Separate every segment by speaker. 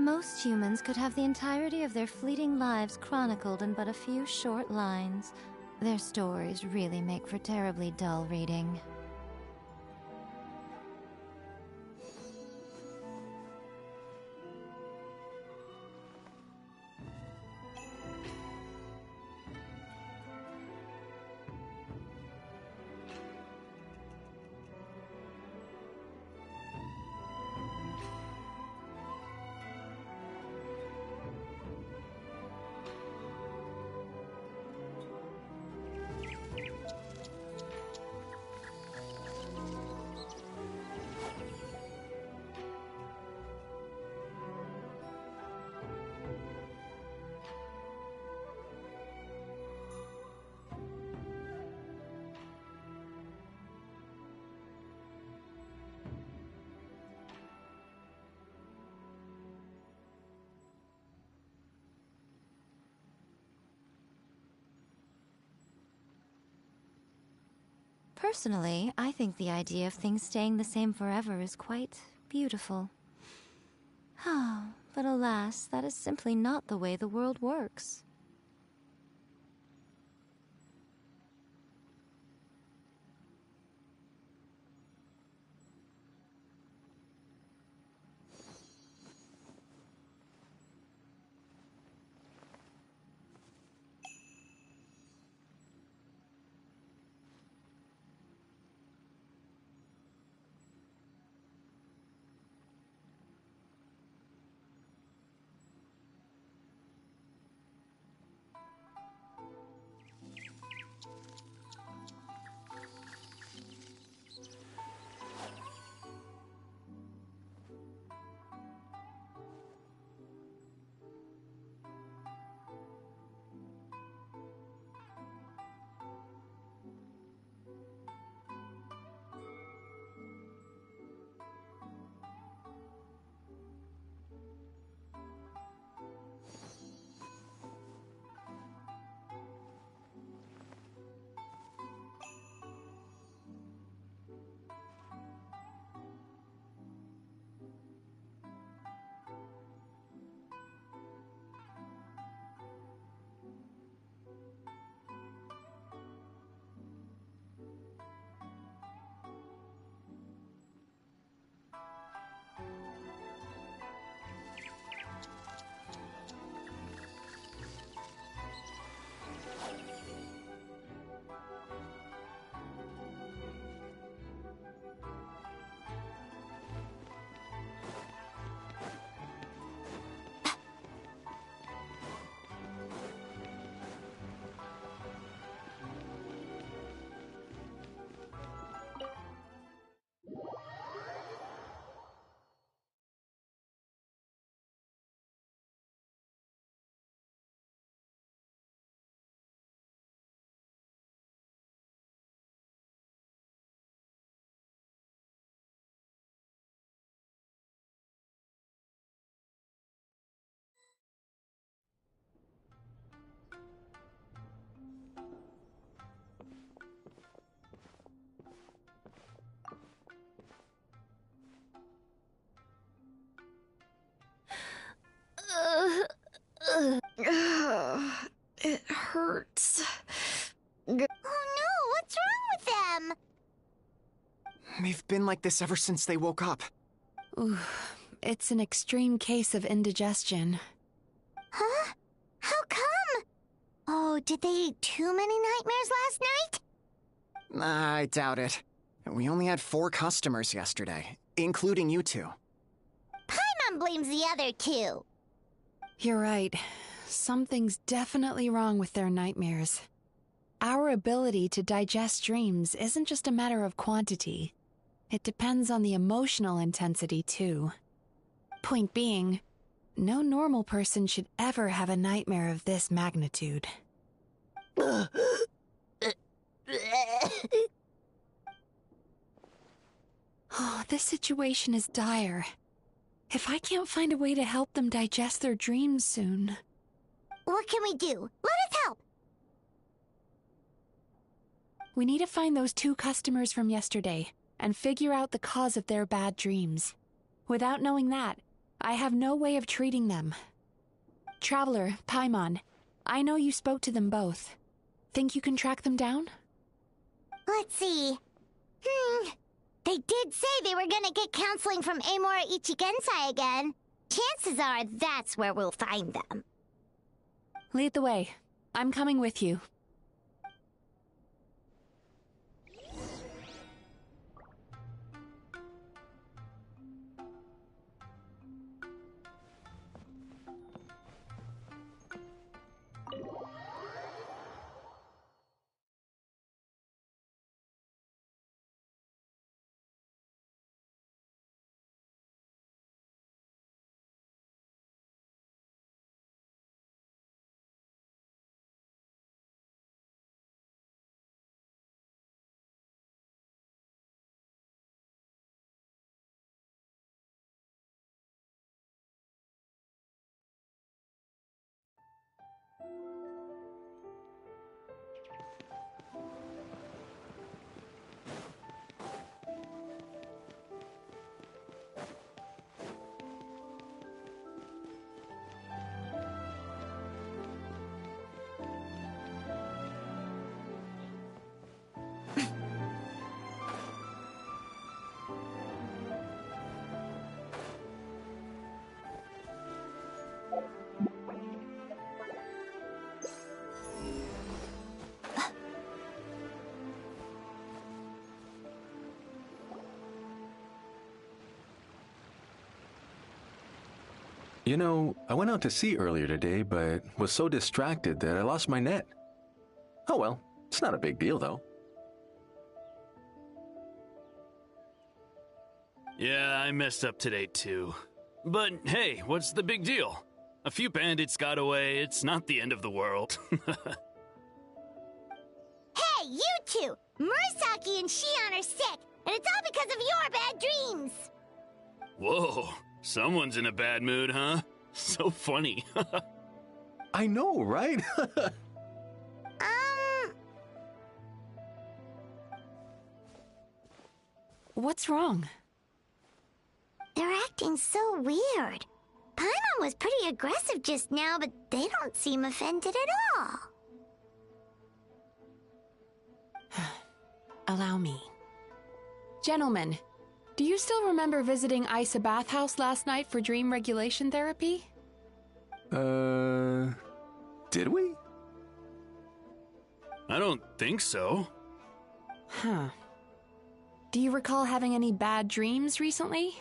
Speaker 1: Most humans could have the entirety of their fleeting lives chronicled in but a few short lines. Their stories really make for terribly dull reading. Personally, I think the idea of things staying the same forever is quite beautiful. But alas, that is simply not the way the world works.
Speaker 2: It hurts.
Speaker 3: Oh no, what's wrong with them?
Speaker 4: They've been like this ever since they woke up.
Speaker 2: Ooh, it's an extreme case of indigestion.
Speaker 3: Huh? How come? Oh, did they eat too many nightmares last night?
Speaker 4: I doubt it. We only had 4 customers yesterday, including you two.
Speaker 3: Paimon blames the other 2.
Speaker 2: You're right. Something's definitely wrong with their nightmares. Our ability to digest dreams isn't just a matter of quantity. It depends on the emotional intensity, too. Point being, no normal person should ever have a nightmare of this magnitude. Oh, this situation is dire. If I can't find a way to help them digest their dreams soon...
Speaker 3: What can we do? Let us help!
Speaker 2: We need to find those 2 customers from yesterday and figure out the cause of their bad dreams. Without knowing that, I have no way of treating them. Traveler, Paimon, I know you spoke to them both. Think you can track them down?
Speaker 3: Let's see. They did say they were gonna get counseling from Amora Ichigensai again. Chances are that's where we'll find them.
Speaker 2: Lead the way. I'm coming with you.
Speaker 5: You know, I went out to sea earlier today, but was so distracted that I lost my net. Oh well, it's not a big deal though.
Speaker 6: Yeah, I messed up today too. But hey, what's the big deal? A few bandits got away, it's not the end of the world.
Speaker 3: Hey, you two! Murasaki and Shion are sick, and it's all because of your bad dreams!
Speaker 6: Whoa, someone's in a bad mood, huh? So funny.
Speaker 5: I know, right?
Speaker 2: What's wrong?
Speaker 3: They're acting so weird. Paimon was pretty aggressive just now, but they don't seem offended at all.
Speaker 2: Allow me. Gentlemen, do you still remember visiting Isa Bathhouse last night for dream regulation therapy?
Speaker 5: Did we?
Speaker 6: I don't think so.
Speaker 2: Huh. Do you recall having any bad dreams recently?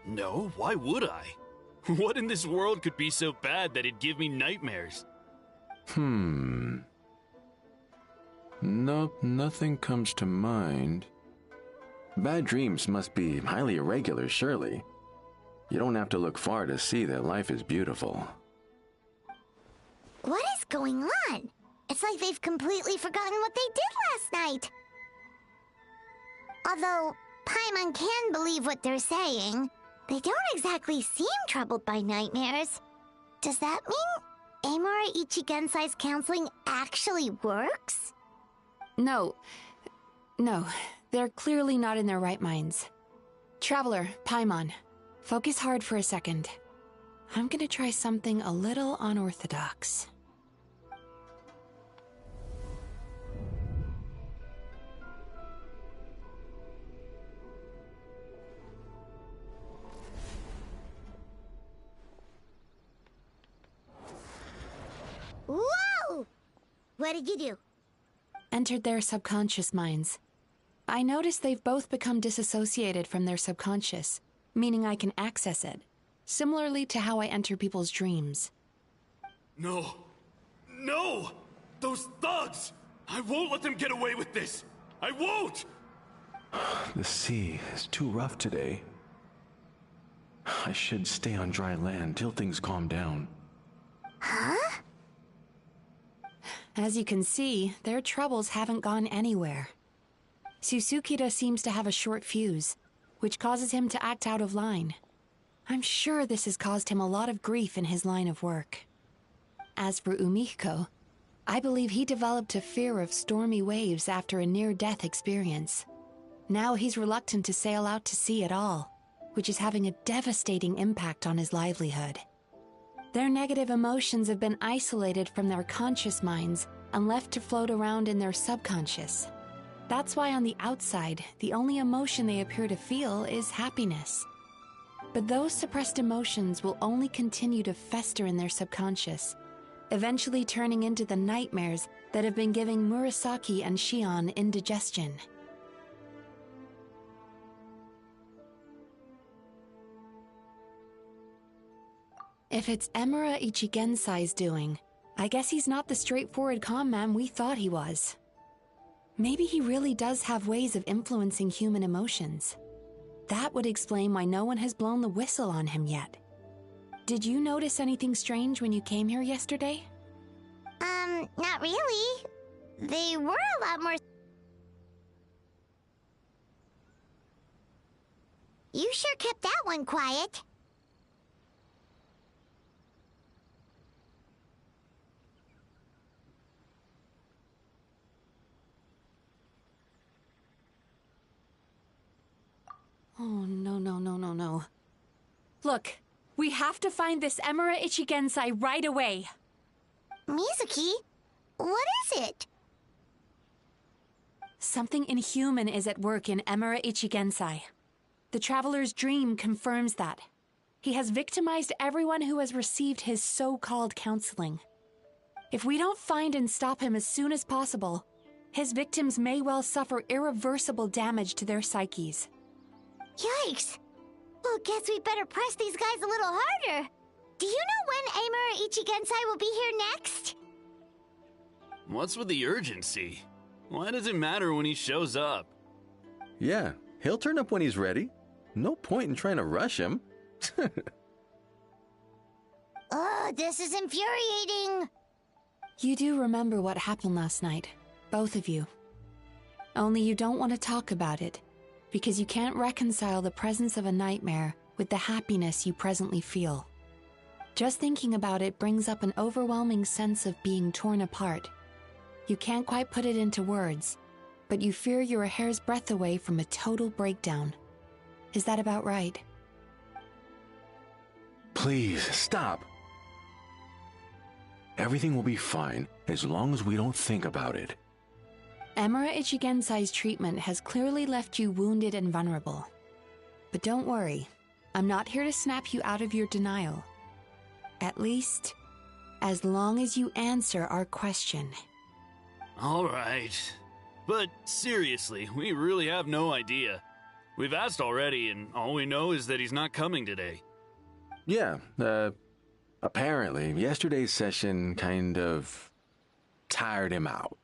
Speaker 6: No, why would I? What in this world could be so bad that it'd give me nightmares?
Speaker 5: Nope, nothing comes to mind. Bad dreams must be highly irregular, surely. You don't have to look far to see that life is beautiful.
Speaker 3: What is going on? It's like they've completely forgotten what they did last night. Although Paimon can believe what they're saying, they don't exactly seem troubled by nightmares. Does that mean Amora Ichigensai's counseling actually works?
Speaker 2: No, they're clearly not in their right minds. Traveler, Paimon, focus hard for a second. I'm gonna try something a little unorthodox.
Speaker 3: Whoa! What did you do?
Speaker 2: Entered their subconscious minds. I noticed they've both become disassociated from their subconscious, meaning I can access it, similarly to how I enter people's dreams.
Speaker 6: No! No! Those thugs! I won't let them get away with this! I won't!
Speaker 5: The sea is too rough today. I should stay on dry land till things calm down.
Speaker 3: Huh?
Speaker 2: As you can see, their troubles haven't gone anywhere. Susukida seems to have a short fuse, which causes him to act out of line. I'm sure this has caused him a lot of grief in his line of work. As for Umihiko, I believe he developed a fear of stormy waves after a near-death experience. Now he's reluctant to sail out to sea at all, which is having a devastating impact on his livelihood. Their negative emotions have been isolated from their conscious minds and left to float around in their subconscious. That's why on the outside, the only emotion they appear to feel is happiness. But those suppressed emotions will only continue to fester in their subconscious, eventually turning into the nightmares that have been giving Murasaki and Shion indigestion. If it's Emura Ichigensai's doing, I guess he's not the straightforward con man we thought he was. Maybe he really does have ways of influencing human emotions. That would explain why no one has blown the whistle on him yet. Did you notice anything strange when you came here yesterday?
Speaker 3: Not really. They were a lot more... You sure kept that one quiet.
Speaker 2: Oh, no. Look, we have to find this Emura Ichigensai right away.
Speaker 3: Mizuki, what is it?
Speaker 2: Something inhuman is at work in Emura Ichigensai. The Traveler's dream confirms that. He has victimized everyone who has received his so-called counseling. If we don't find and stop him as soon as possible, his victims may well suffer irreversible damage to their psyches.
Speaker 3: Yikes! Well, guess we better press these guys a little harder. Do you know when Emura Ichigensai will be here next?
Speaker 6: What's with the urgency? Why does it matter when he shows up?
Speaker 5: Yeah, he'll turn up when he's ready. No point in trying to rush him.
Speaker 3: Ugh, this is infuriating.
Speaker 2: You do remember what happened last night, both of you. Only you don't want to talk about it, because you can't reconcile the presence of a nightmare with the happiness you presently feel. Just thinking about it brings up an overwhelming sense of being torn apart. You can't quite put it into words, but you fear you're a hair's breadth away from a total breakdown. Is that about right?
Speaker 5: Please, stop. Everything will be fine as long as we don't think about it.
Speaker 2: Emura Ichigensai's treatment has clearly left you wounded and vulnerable. But don't worry, I'm not here to snap you out of your denial. At least, as long as you answer our question.
Speaker 6: All right. But seriously, we really have no idea. We've asked already, and all we know is that he's not coming today.
Speaker 5: Yeah, apparently, yesterday's session kind of tired him out.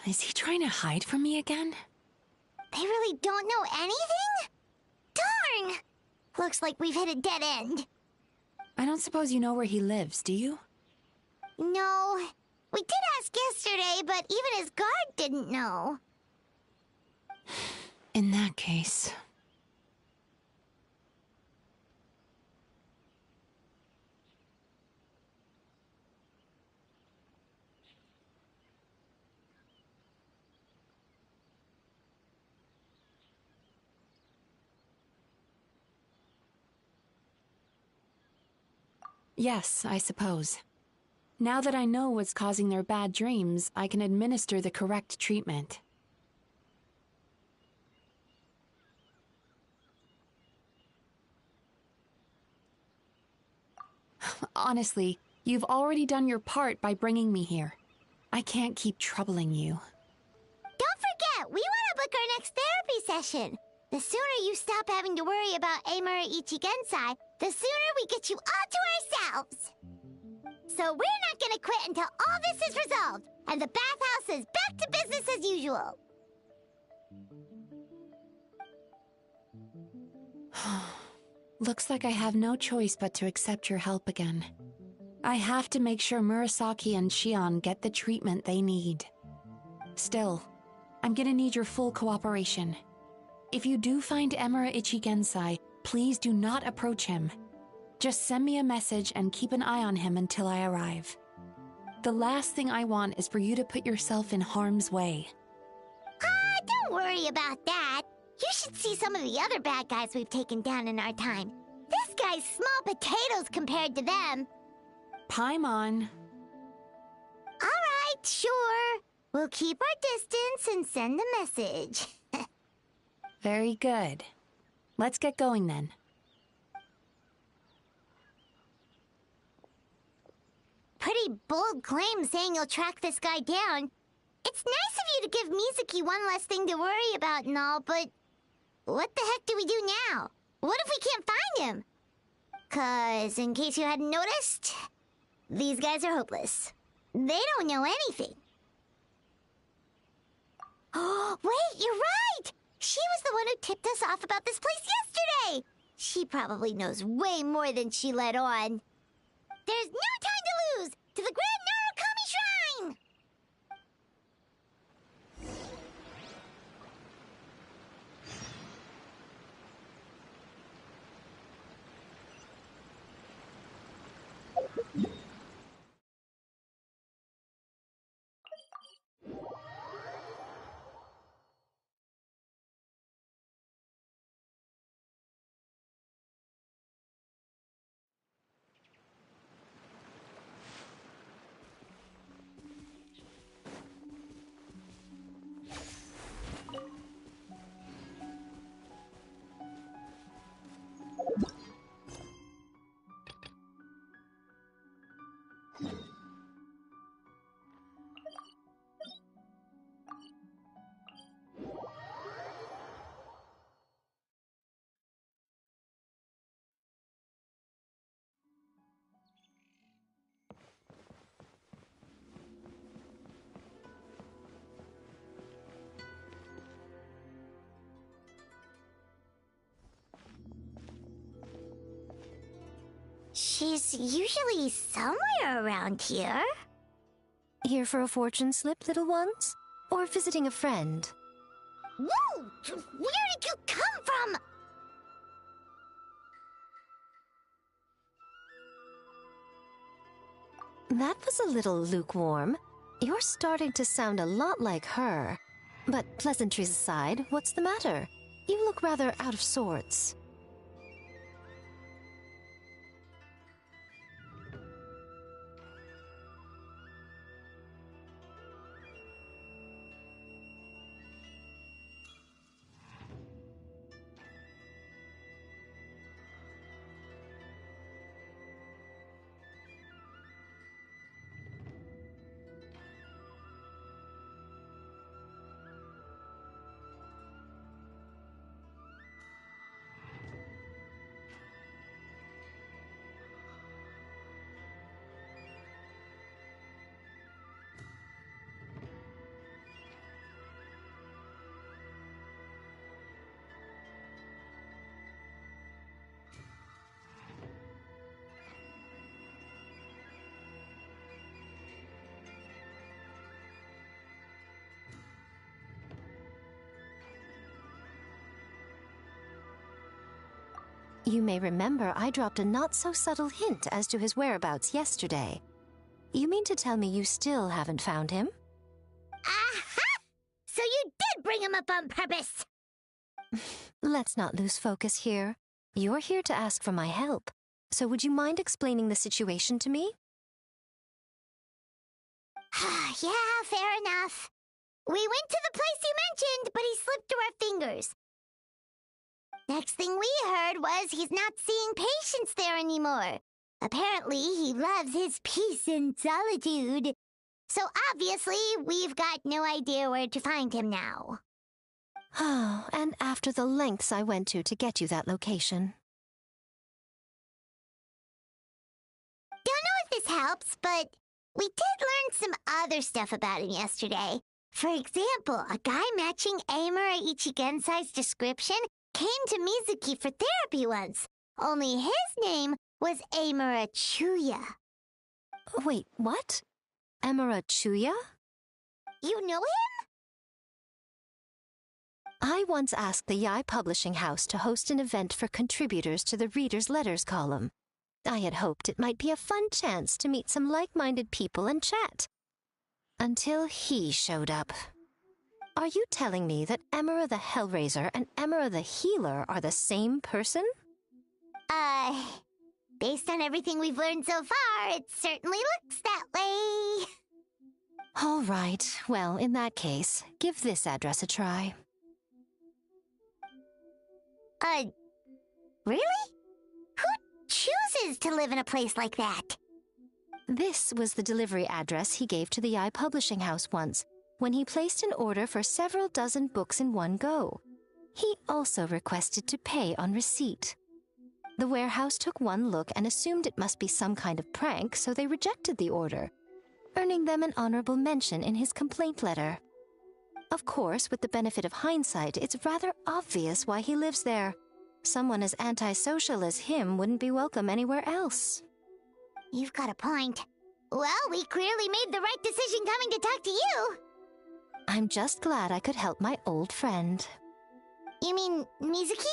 Speaker 2: Is he trying to hide from me again?
Speaker 3: They really don't know anything? Darn! Looks like we've hit a dead end.
Speaker 2: I don't suppose you know where he lives, do you?
Speaker 3: No. We did ask yesterday, but even his guard didn't know.
Speaker 2: In that case... Yes, I suppose. Now that I know what's causing their bad dreams, I can administer the correct treatment. Honestly, you've already done your part by bringing me here. I can't keep troubling you.
Speaker 3: Don't forget, we want to book our next therapy session. The sooner you stop having to worry about Emura Ichigensai, the sooner we get you all to ourselves. So we're not gonna quit until all this is resolved, and the bathhouse is back to business as usual.
Speaker 2: Looks like I have no choice but to accept your help again. I have to make sure Murasaki and Shion get the treatment they need. Still, I'm gonna need your full cooperation. If you do find Emura Ichigensai, please do not approach him. Just send me a message and keep an eye on him until I arrive. The last thing I want is for you to put yourself in harm's way.
Speaker 3: Don't worry about that. You should see some of the other bad guys we've taken down in our time. This guy's small potatoes compared to them.
Speaker 2: Paimon.
Speaker 3: Alright, sure. We'll keep our distance and send a message.
Speaker 2: Very good. Let's get going then.
Speaker 3: Pretty bold claim saying you'll track this guy down. It's nice of you to give Mizuki one less thing to worry about and all, but what the heck do we do now? What if we can't find him? 'Cause, in case you hadn't noticed, these guys are hopeless. They don't know anything. Oh, wait, you're right! She was the one who tipped us off about this place yesterday! She probably knows way more than she let on. There's no time to lose! To the Grand Narukami Shrine! She's usually somewhere around here.
Speaker 1: Here for a fortune slip, little ones? Or visiting a friend?
Speaker 3: Whoa! Where did you come from?
Speaker 1: That was a little lukewarm. You're starting to sound a lot like her. But pleasantries aside, what's the matter? You look rather out of sorts. You may remember I dropped a not-so-subtle hint as to his whereabouts yesterday. You mean to tell me you still haven't found him?
Speaker 3: Aha! So you did bring him up on purpose!
Speaker 1: Let's not lose focus here. You're here to ask for my help. So would you mind explaining the situation to me?
Speaker 3: Yeah, fair enough. We went to the place you mentioned, but he slipped through our fingers. Next thing we heard was he's not seeing patients there anymore. Apparently, he loves his peace and solitude. So obviously, we've got no idea where to find him now.
Speaker 1: Oh, and after the lengths I went to get you that location.
Speaker 3: Don't know if this helps, but we did learn some other stuff about him yesterday. For example, a guy matching Amura Ichigensai's description came to Mizuki for therapy once. Only his name was Amura Chuya.
Speaker 1: Wait, what? Amura Chuya?
Speaker 3: You know him?
Speaker 1: I once asked the Yai Publishing House to host an event for contributors to the Reader's Letters column. I had hoped it might be a fun chance to meet some like-minded people and chat. Until he showed up. Are you telling me that Emera the Hellraiser and Emera the Healer are the same person?
Speaker 3: Based on everything we've learned so far, it certainly looks that way.
Speaker 1: All right. Well, in that case, give this address a try.
Speaker 3: Really? Who chooses to live in a place like that?
Speaker 1: This was the delivery address he gave to the Publishing House once, when he placed an order for several dozen books in one go. He also requested to pay on receipt. The warehouse took one look and assumed it must be some kind of prank, so they rejected the order, earning them an honorable mention in his complaint letter. Of course, with the benefit of hindsight, it's rather obvious why he lives there. Someone as antisocial as him wouldn't be welcome anywhere else.
Speaker 3: You've got a point. Well, we clearly made the right decision coming to talk to you.
Speaker 1: I'm just glad I could help my old friend.
Speaker 3: You mean Mizuki?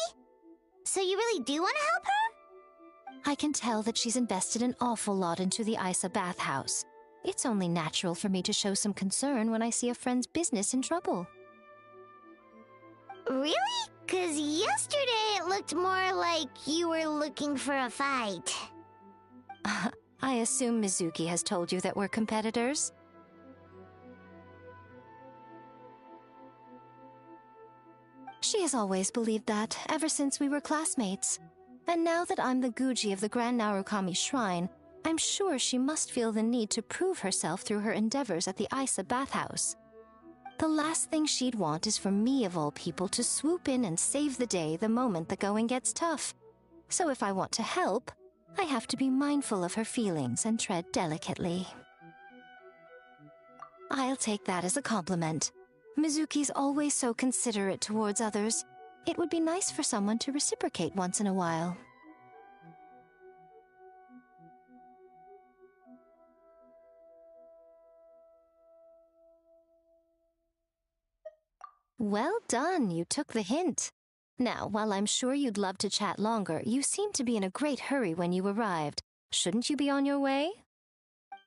Speaker 3: So you really do want to help her?
Speaker 1: I can tell that she's invested an awful lot into the Isa bathhouse. It's only natural for me to show some concern when I see a friend's business in trouble.
Speaker 3: Really? 'Cause yesterday it looked more like you were looking for a fight.
Speaker 1: I assume Mizuki has told you that we're competitors? She has always believed that, ever since we were classmates. And now that I'm the Guji of the Grand Narukami Shrine, I'm sure she must feel the need to prove herself through her endeavors at the Isa bathhouse. The last thing she'd want is for me, of all people, to swoop in and save the day the moment the going gets tough. So if I want to help, I have to be mindful of her feelings and tread delicately. I'll take that as a compliment. Mizuki's always so considerate towards others. It would be nice for someone to reciprocate once in a while. Well done, you took the hint. Now, while I'm sure you'd love to chat longer, you seemed to be in a great hurry when you arrived. Shouldn't you be on your way?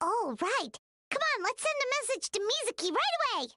Speaker 3: Oh, right. Come on, let's send a message to Mizuki right away.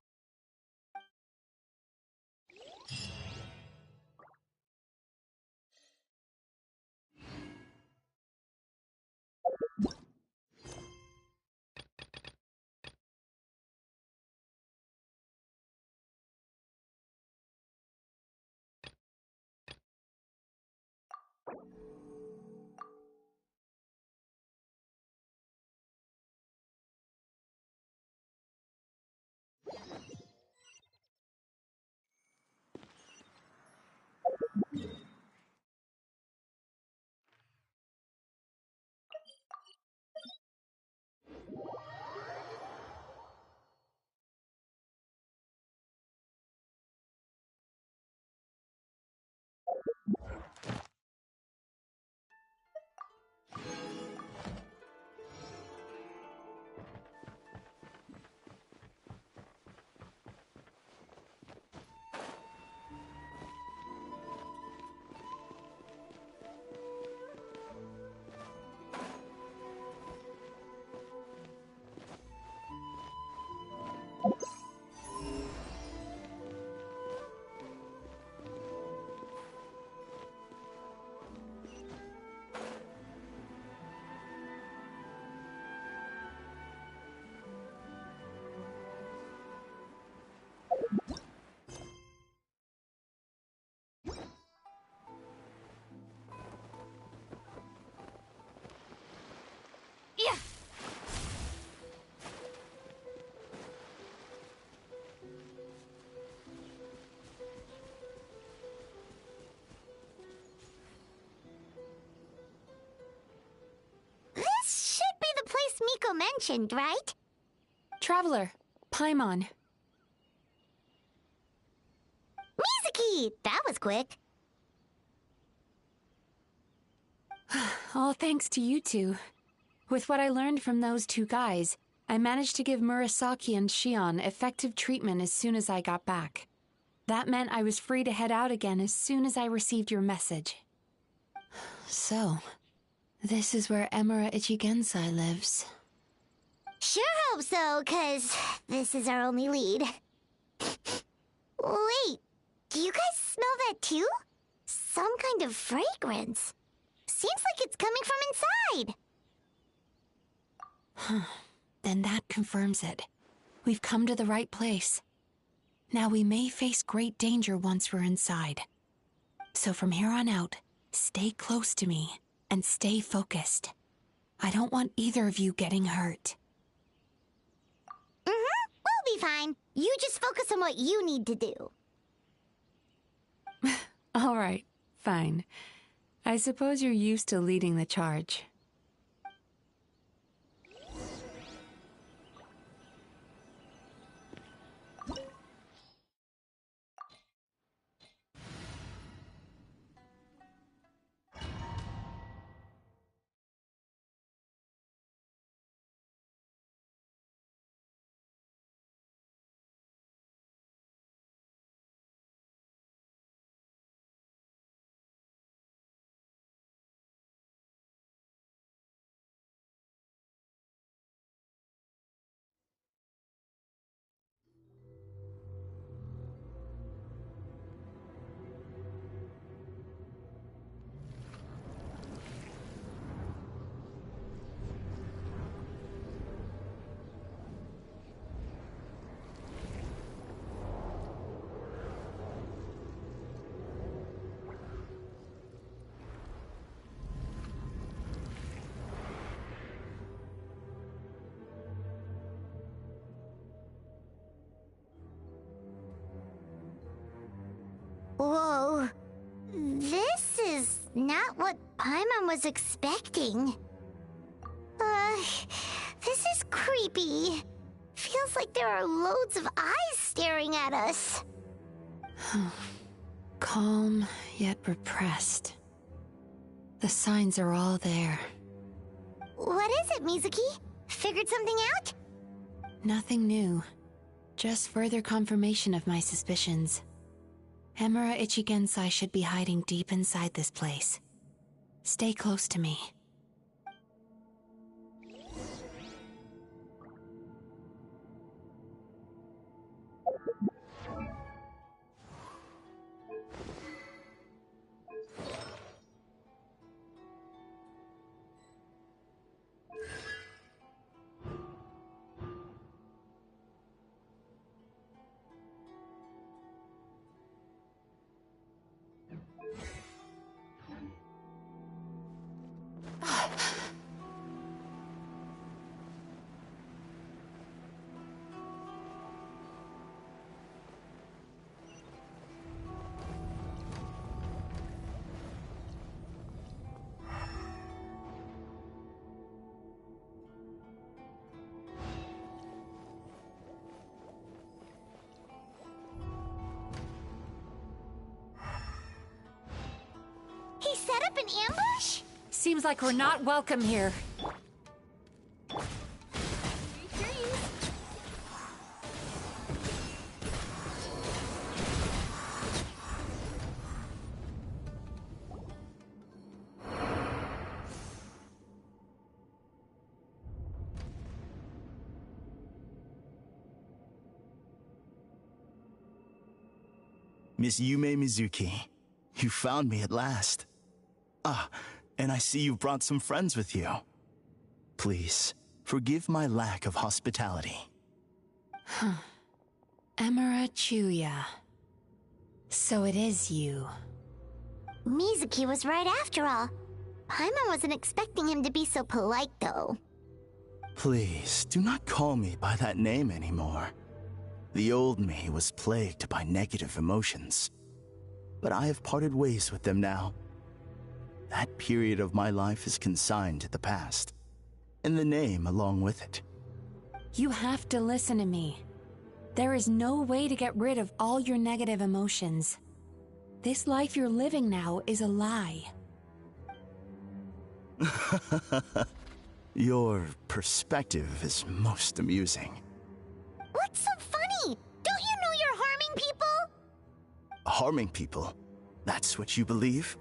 Speaker 3: Yeah. This should be the place Miko mentioned, right?
Speaker 2: Traveler, Paimon.
Speaker 3: Mizuki! That was quick.
Speaker 2: All thanks to you two. With what I learned from those two guys, I managed to give Murasaki and Shion effective treatment as soon as I got back. That meant I was free to head out again as soon as I received your message. So, This is where Emura Ichigensai lives.
Speaker 3: Sure hope so, 'cause this is our only lead. Wait, do you guys smell that too? Some kind of fragrance. Seems like it's coming from inside.
Speaker 2: Then that confirms it. We've come to the right place. Now we may face great danger once we're inside. So from here on out, stay close to me and stay focused. I don't want either of you getting hurt.
Speaker 3: We'll be fine. You just focus on what you need to do.
Speaker 2: All right, fine. I suppose you're used to leading the charge.
Speaker 3: Whoa. This is not what Paimon was expecting. This is creepy. Feels like there are loads of eyes staring at us.
Speaker 2: Calm, yet repressed. The signs are all there.
Speaker 3: What is it, Mizuki? Figured something out?
Speaker 2: Nothing new. Just further confirmation of my suspicions. Emura Ichigensai should be hiding deep inside this place. Stay close to me.
Speaker 3: He set up an ambush?
Speaker 2: Seems like we're not welcome here.
Speaker 7: Miss Yume Mizuki, you found me at last. Ah, and I see you've brought some friends with you. Please, forgive my lack of hospitality.
Speaker 2: Emura Chuya. So it is you.
Speaker 3: Mizuki was right after all. Paimon wasn't expecting him to be so polite, though.
Speaker 7: Please, do not call me by that name anymore. The old me was plagued by negative emotions, but I have parted ways with them now. That period of my life is consigned to the past, and the name along with it.
Speaker 2: You have to listen to me. There is no way to get rid of all your negative emotions. This life you're living now is a lie.
Speaker 7: Your perspective is most amusing.
Speaker 3: What's so funny? Don't you know you're harming people?
Speaker 7: Harming people? That's what you believe?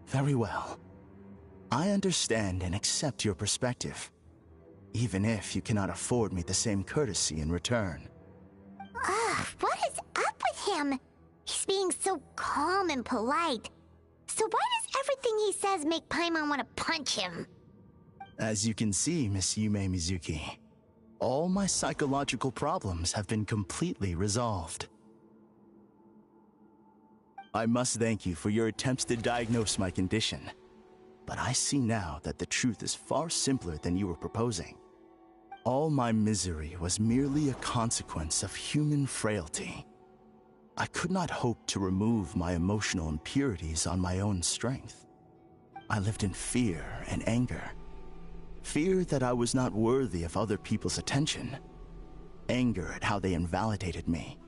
Speaker 7: Very well. I understand and accept your perspective, even if you cannot afford me the same courtesy in return.
Speaker 3: Ugh, what is up with him? He's being so calm and polite. So why does everything he says make Paimon want to punch him?
Speaker 7: As you can see, Miss Yume Mizuki, all my psychological problems have been completely resolved. I must thank you for your attempts to diagnose my condition, but I see now that the truth is far simpler than you were proposing. All my misery was merely a consequence of human frailty. I could not hope to remove my emotional impurities on my own strength. I lived in fear and anger. Fear that I was not worthy of other people's attention. Anger at how they invalidated me.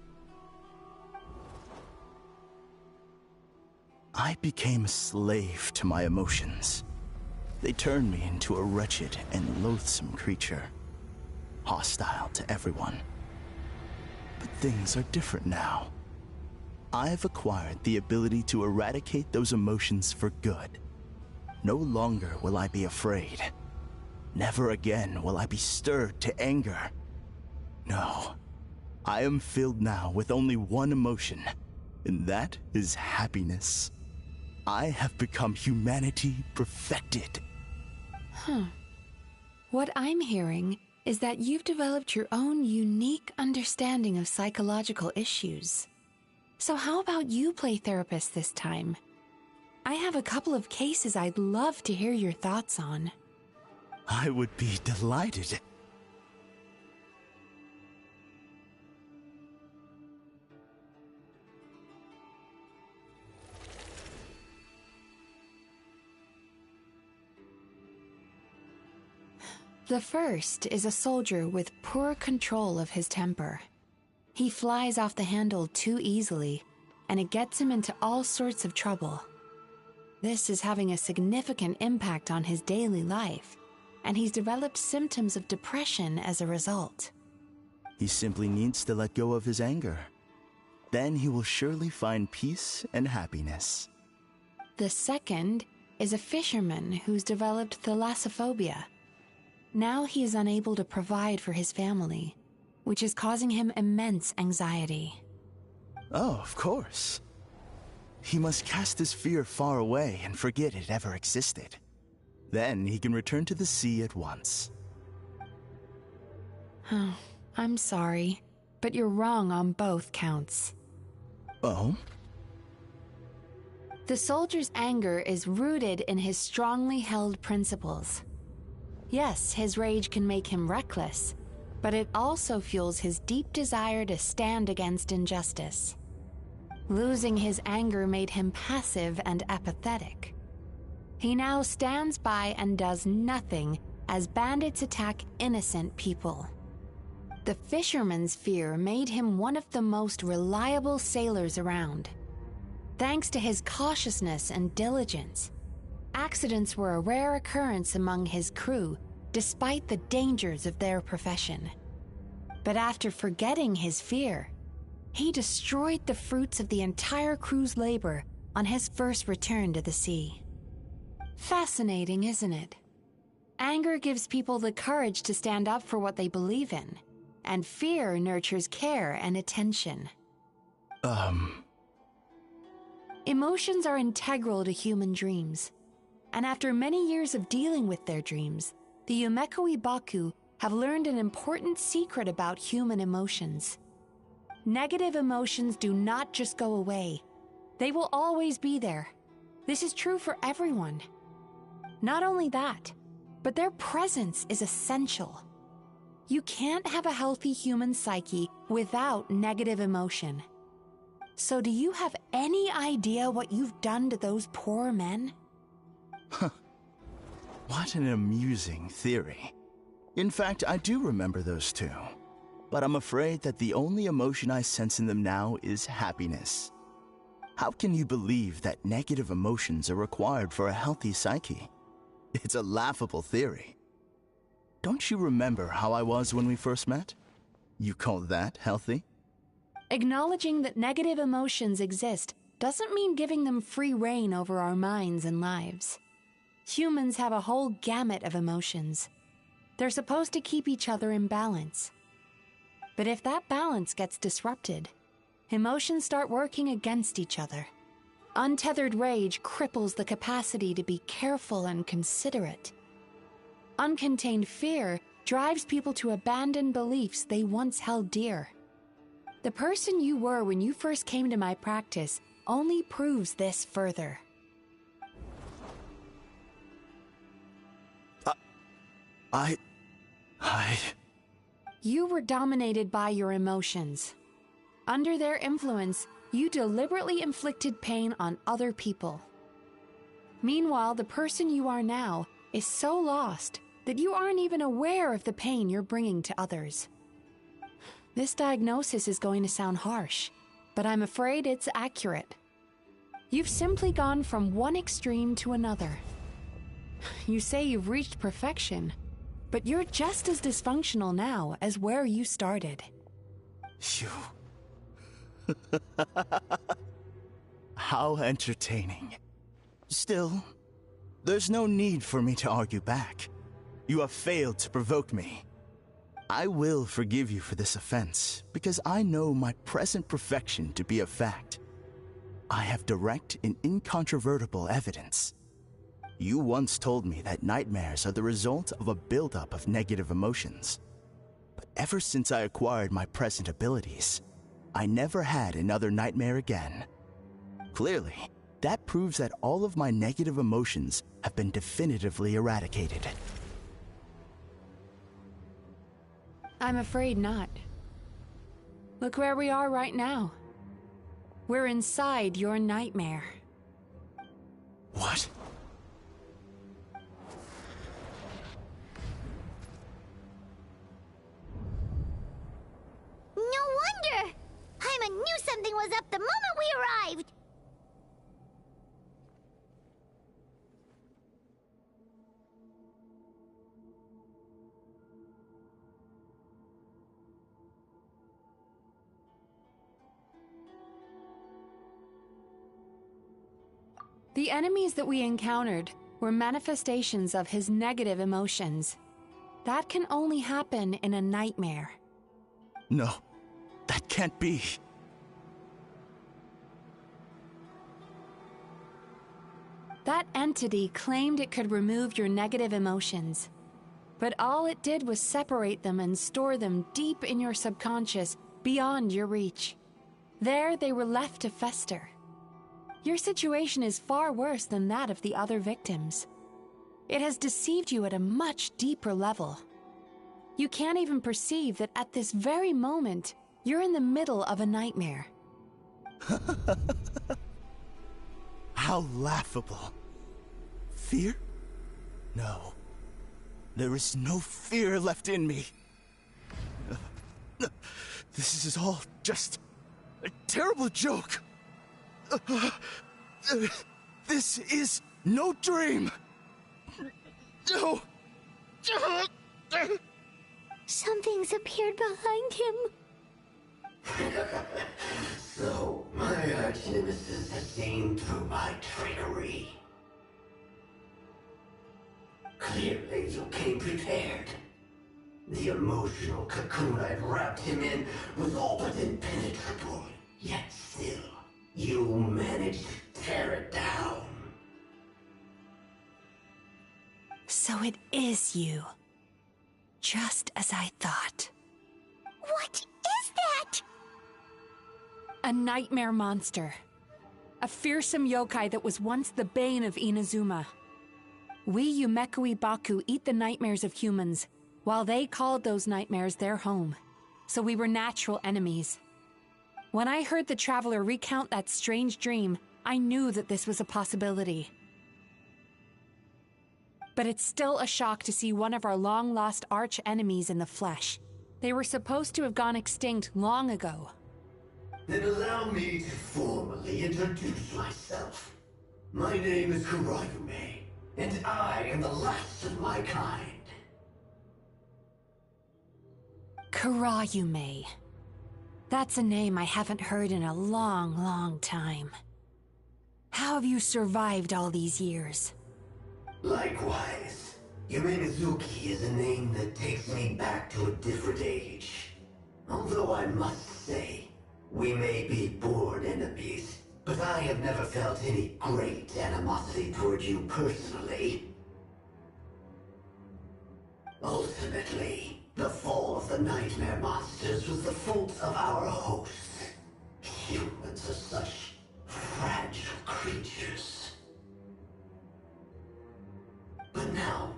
Speaker 7: I became a slave to my emotions. They turned me into a wretched and loathsome creature, hostile to everyone. But things are different now. I've acquired the ability to eradicate those emotions for good. No longer will I be afraid. Never again will I be stirred to anger. No, I am filled now with only one emotion, and that is happiness. I have become humanity perfected.
Speaker 2: What I'm hearing is that you've developed your own unique understanding of psychological issues. So how about you play therapist this time? I have a couple of cases I'd love to hear your thoughts on.
Speaker 7: I would be delighted.
Speaker 2: The first is a soldier with poor control of his temper. He flies off the handle too easily, and it gets him into all sorts of trouble. This is having a significant impact on his daily life, and he's developed symptoms of depression as a result.
Speaker 7: He simply needs to let go of his anger. Then he will surely find peace and happiness.
Speaker 2: The second is a fisherman who's developed thalassophobia. Now he is unable to provide for his family, which is causing him immense anxiety.
Speaker 7: Oh, of course. He must cast his fear far away and forget it ever existed. Then he can return to the sea at once.
Speaker 2: Oh, I'm sorry, but you're wrong on both counts.
Speaker 7: Oh?
Speaker 2: The soldier's anger is rooted in his strongly held principles. Yes, his rage can make him reckless, but it also fuels his deep desire to stand against injustice. Losing his anger made him passive and apathetic. He now stands by and does nothing as bandits attack innocent people. The fisherman's fear made him one of the most reliable sailors around. Thanks to his cautiousness and diligence, accidents were a rare occurrence among his crew, despite the dangers of their profession. But after forgetting his fear, he destroyed the fruits of the entire crew's labor on his first return to the sea. Fascinating, isn't it? Anger gives people the courage to stand up for what they believe in, and fear nurtures care and attention. Emotions are integral to human dreams, and after many years of dealing with their dreams, the Yumekoi Baku have learned an important secret about human emotions. Negative emotions do not just go away. They will always be there. This is true for everyone. Not only that, but their presence is essential. You can't have a healthy human psyche without negative emotion. So do you have any idea what you've done to those poor men?
Speaker 7: What an amusing theory. In fact, I do remember those two. But I'm afraid that the only emotion I sense in them now is happiness. How can you believe that negative emotions are required for a healthy psyche? It's a laughable theory. Don't you remember how I was when we first met? You call that healthy?
Speaker 2: Acknowledging that negative emotions exist doesn't mean giving them free rein over our minds and lives. Humans have a whole gamut of emotions. They're supposed to keep each other in balance. But if that balance gets disrupted, emotions start working against each other. Untethered rage cripples the capacity to be careful and considerate. Uncontained fear drives people to abandon beliefs they once held dear. The person you were when you first came to my practice only proves this further. You were dominated by your emotions. Under their influence, you deliberately inflicted pain on other people. Meanwhile, the person you are now is so lost that you aren't even aware of the pain you're bringing to others. This diagnosis is going to sound harsh, but I'm afraid it's accurate. You've simply gone from one extreme to another. You say you've reached perfection, but you're just as dysfunctional now as where you started.
Speaker 7: You... How entertaining. Still, there's no need for me to argue back. You have failed to provoke me. I will forgive you for this offense, because I know my present perfection to be a fact. I have direct and incontrovertible evidence. You once told me that nightmares are the result of a buildup of negative emotions. But ever since I acquired my present abilities, I never had another nightmare again. Clearly, that proves that all of my negative emotions have been definitively eradicated.
Speaker 2: I'm afraid not. Look where we are right now. We're inside your nightmare.
Speaker 7: What?
Speaker 3: No wonder! Paimon knew something was up the moment we arrived!
Speaker 2: The enemies that we encountered were manifestations of his negative emotions. That can only happen in a nightmare.
Speaker 7: No, that can't be.
Speaker 2: That entity claimed it could remove your negative emotions. But all it did was separate them and store them deep in your subconscious, beyond your reach. There they were left to fester. Your situation is far worse than that of the other victims. It has deceived you at a much deeper level. You can't even perceive that at this very moment, you're in the middle of a nightmare.
Speaker 7: How laughable. Fear? No. There is no fear left in me. This is all just a terrible joke. This is no dream. No.
Speaker 3: Something's appeared behind him.
Speaker 8: So, my arch-nemesis has seen through my trickery. Clearly, you came prepared. The emotional cocoon I'd wrapped him in was all but impenetrable. Yet still, you managed to tear it down.
Speaker 2: So it is you. Just as I thought.
Speaker 3: What is that?
Speaker 2: A nightmare monster. A fearsome yokai that was once the bane of Inazuma. We Yumekui Baku eat the nightmares of humans, while they called those nightmares their home. So we were natural enemies. When I heard the traveler recount that strange dream, I knew that this was a possibility. But it's still a shock to see one of our long-lost arch-enemies in the flesh. They were supposed to have gone extinct long ago.
Speaker 8: Then allow me to formally introduce myself. My name is Kurayume, and I am the last of my kind.
Speaker 2: Kurayume. That's a name I haven't heard in a long, long time. How have you survived all these years?
Speaker 8: Likewise. Mizuki is a name that takes me back to a different age. Although I must say, we may be born enemies, but I have never felt any great animosity toward you personally. Ultimately, the fall of the nightmare monsters was the fault of our hosts. Humans are such fragile creatures. But now,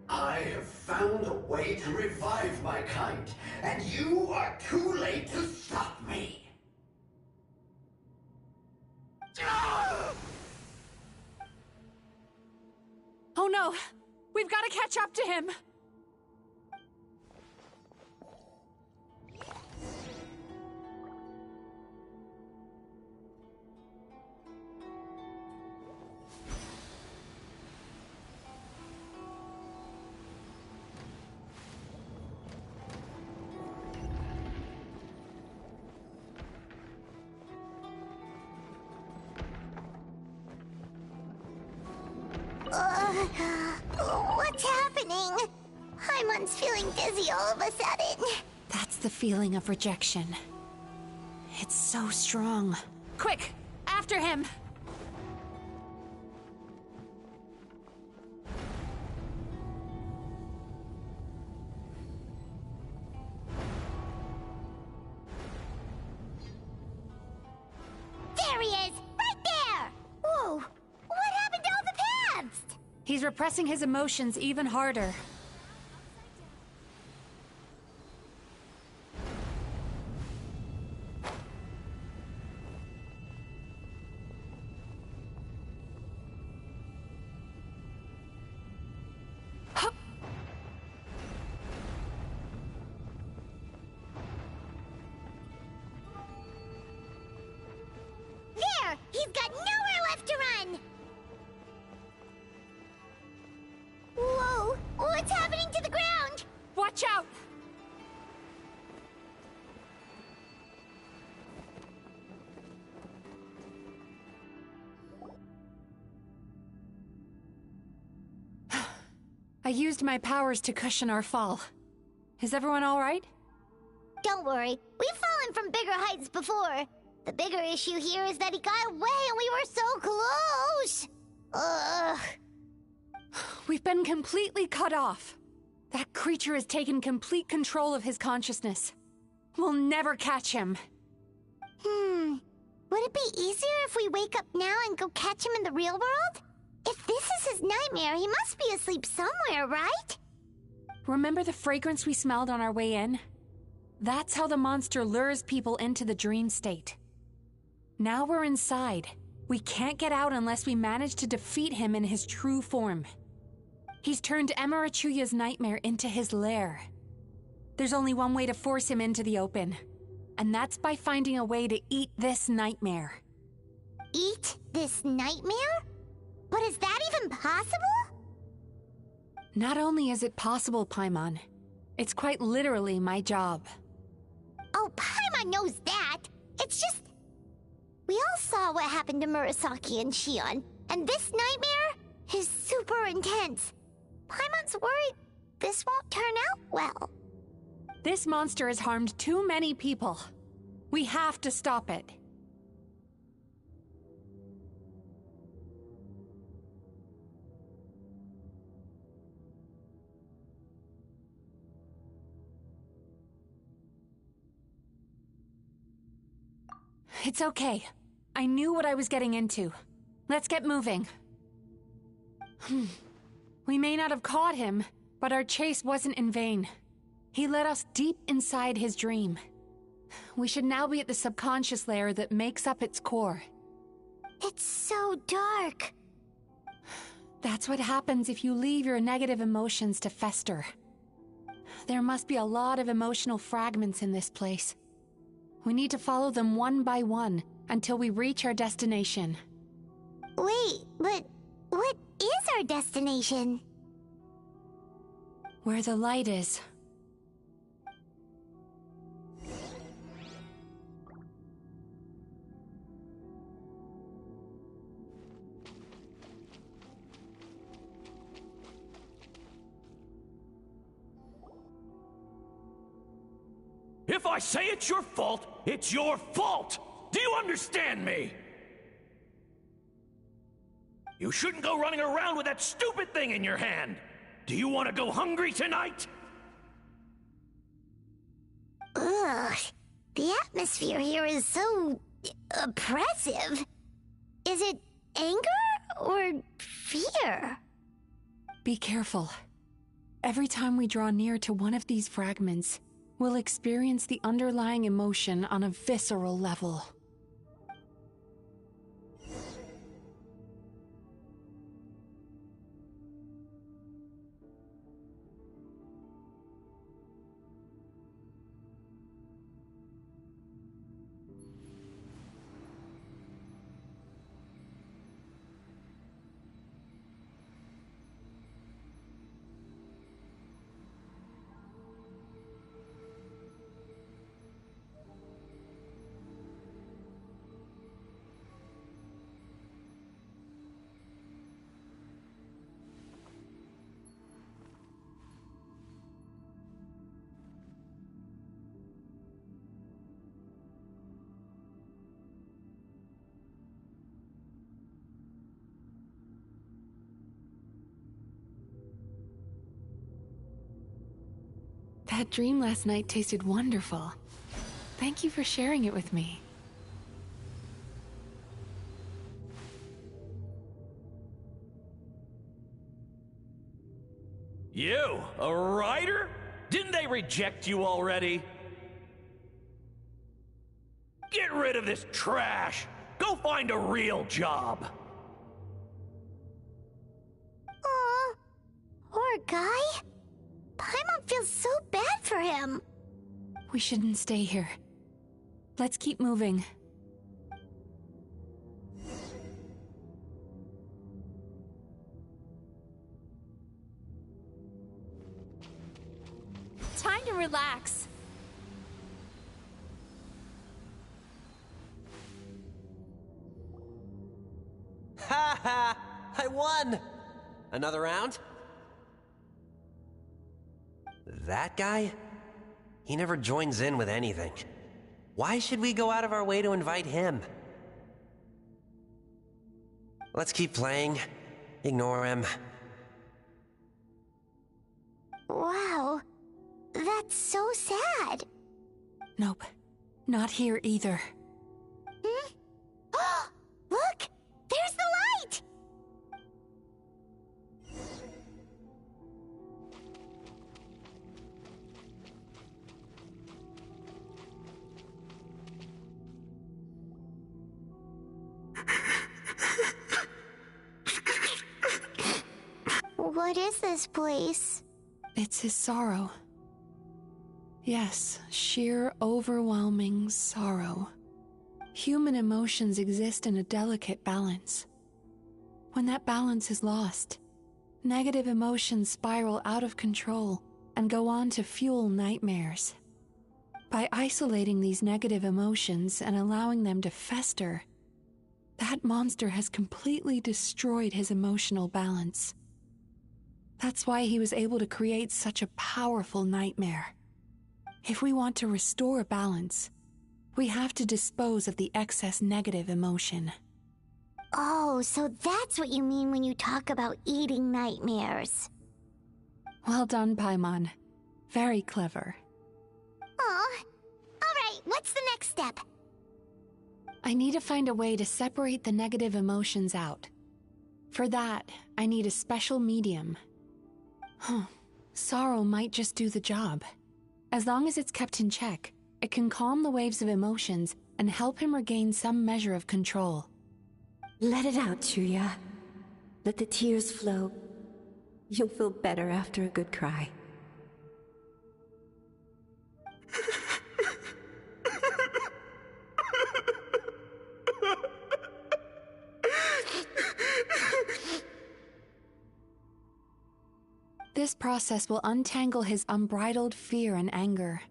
Speaker 8: I have found a way to revive my kind, and you are too late to stop me.
Speaker 2: Oh no! We've got to catch up to him!
Speaker 3: What's happening? Paimon's feeling dizzy all of a sudden.
Speaker 2: That's the feeling of rejection. It's so strong. Quick! After him!
Speaker 3: There he is! Right there! Whoa! What happened to all the paths?
Speaker 2: He's repressing his emotions even harder.
Speaker 3: There! He's got nowhere left to run! Whoa! What's happening to the ground?
Speaker 2: Watch out! I used my powers to cushion our fall. Is everyone all right?
Speaker 3: Don't worry, we've fallen from bigger heights before. The bigger issue here is that he got away and we were so close! Ugh.
Speaker 2: We've been completely cut off. That creature has taken complete control of his consciousness. We'll never catch him.
Speaker 3: Would it be easier if we wake up now and go catch him in the real world? If this is his nightmare, he must be asleep somewhere, right?
Speaker 2: Remember the fragrance we smelled on our way in? That's how the monster lures people into the dream state. Now we're inside. We can't get out unless we manage to defeat him in his true form. He's turned Emarachuya's nightmare into his lair. There's only one way to force him into the open, and that's by finding a way to eat this nightmare.
Speaker 3: Eat this nightmare? But is that even possible?
Speaker 2: Not only is it possible, Paimon, it's quite literally my job.
Speaker 3: Oh, Paimon knows that. It's just... We all saw what happened to Murasaki and Shion, and this nightmare is super intense. Paimon's worried this won't turn out well.
Speaker 2: This monster has harmed too many people. We have to stop it. It's okay. I knew what I was getting into. Let's get moving. We may not have caught him, but our chase wasn't in vain. He led us deep inside his dream. We should now be at the subconscious layer that makes up its core.
Speaker 3: It's so dark.
Speaker 2: That's what happens if you leave your negative emotions to fester. There must be a lot of emotional fragments in this place. We need to follow them one by one until we reach our destination.
Speaker 3: Wait, but what is our destination?
Speaker 2: Where the light is.
Speaker 9: If I say it's your fault, it's your fault! Do you understand me? You shouldn't go running around with that stupid thing in your hand! Do you want to go hungry tonight?
Speaker 3: Ugh. The atmosphere here is so oppressive. Is it anger or fear?
Speaker 2: Be careful. Every time we draw near to one of these fragments, we'll experience the underlying emotion on a visceral level. That dream last night tasted wonderful. Thank you for sharing it with me.
Speaker 9: You, a writer? Didn't they reject you already? Get rid of this trash! Go find a real job!
Speaker 3: Aw, poor guy. Paimon feels so bad for him.
Speaker 2: We shouldn't stay here. Let's keep moving.
Speaker 10: Time to relax.
Speaker 11: Ha ha! I won! Another round? That guy? He never joins in with anything. Why should we go out of our way to invite him? Let's keep playing. Ignore him.
Speaker 3: Wow, that's so sad.
Speaker 2: Nope. Not here either.
Speaker 3: Hmm? Look! There's the light! What is this place?
Speaker 2: It's his sorrow. Yes, sheer, overwhelming sorrow. Human emotions exist in a delicate balance. When that balance is lost, negative emotions spiral out of control and go on to fuel nightmares. By isolating these negative emotions and allowing them to fester, that monster has completely destroyed his emotional balance. That's why he was able to create such a powerful nightmare. If we want to restore balance, we have to dispose of the excess negative emotion.
Speaker 3: Oh, so that's what you mean when you talk about eating nightmares.
Speaker 2: Well done, Paimon. Very clever.
Speaker 3: Aw. Alright, what's the next step?
Speaker 2: I need to find a way to separate the negative emotions out. For that, I need a special medium. Sorrow might just do the job. As long as it's kept in check, it can calm the waves of emotions and help him regain some measure of control.
Speaker 12: Let it out, Chuya. Let the tears flow. You'll feel better after a good cry.
Speaker 2: This process will untangle his unbridled fear and anger,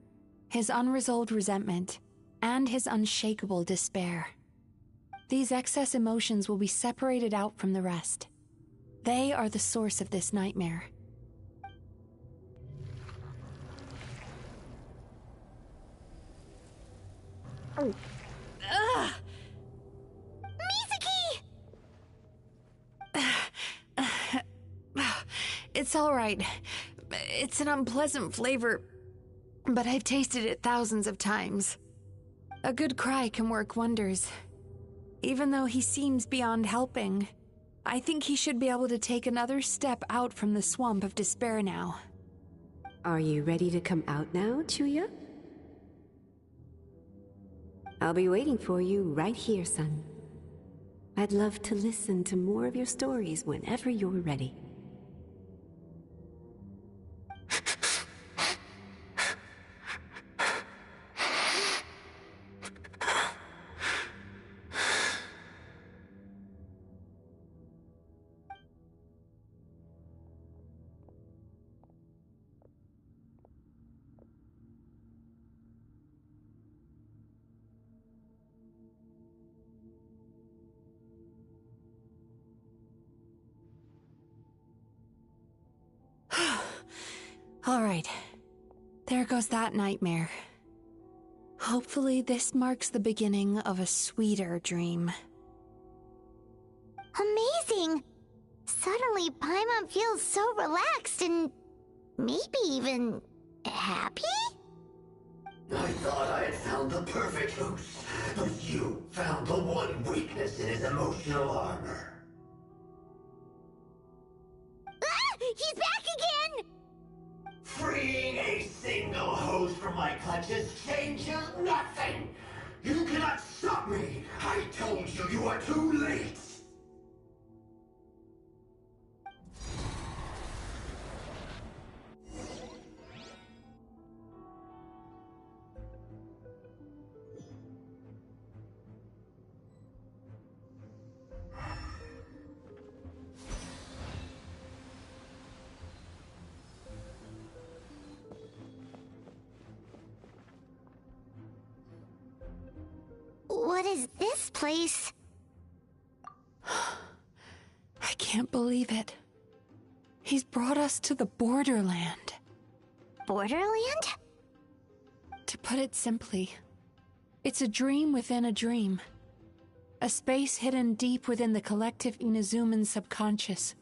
Speaker 2: his unresolved resentment, and his unshakable despair. These excess emotions will be separated out from the rest. They are the source of this nightmare. Ugh!
Speaker 3: Mizuki!
Speaker 2: It's all right. It's an unpleasant flavor, but I've tasted it thousands of times. A good cry can work wonders. Even though he seems beyond helping, I think he should be able to take another step out from the swamp of despair now.
Speaker 12: Are you ready to come out now, Chuya? I'll be waiting for you right here, son. I'd love to listen to more of your stories whenever you're ready.
Speaker 2: All right. There goes that nightmare. Hopefully this marks the beginning of a sweeter dream.
Speaker 3: Amazing! Suddenly, Paimon feels so relaxed and maybe even happy?
Speaker 8: I thought I had found the perfect host, but you found the one weakness in his emotional armor.
Speaker 3: Ah! He's back again!
Speaker 8: Freeing a single host from my clutches changes nothing! You cannot stop me! I told you you are too late!
Speaker 3: What is this place?
Speaker 2: I can't believe it. He's brought us to the Borderland.
Speaker 3: Borderland?
Speaker 2: To put it simply, it's a dream within a dream. A space hidden deep within the collective Inazuman subconscious.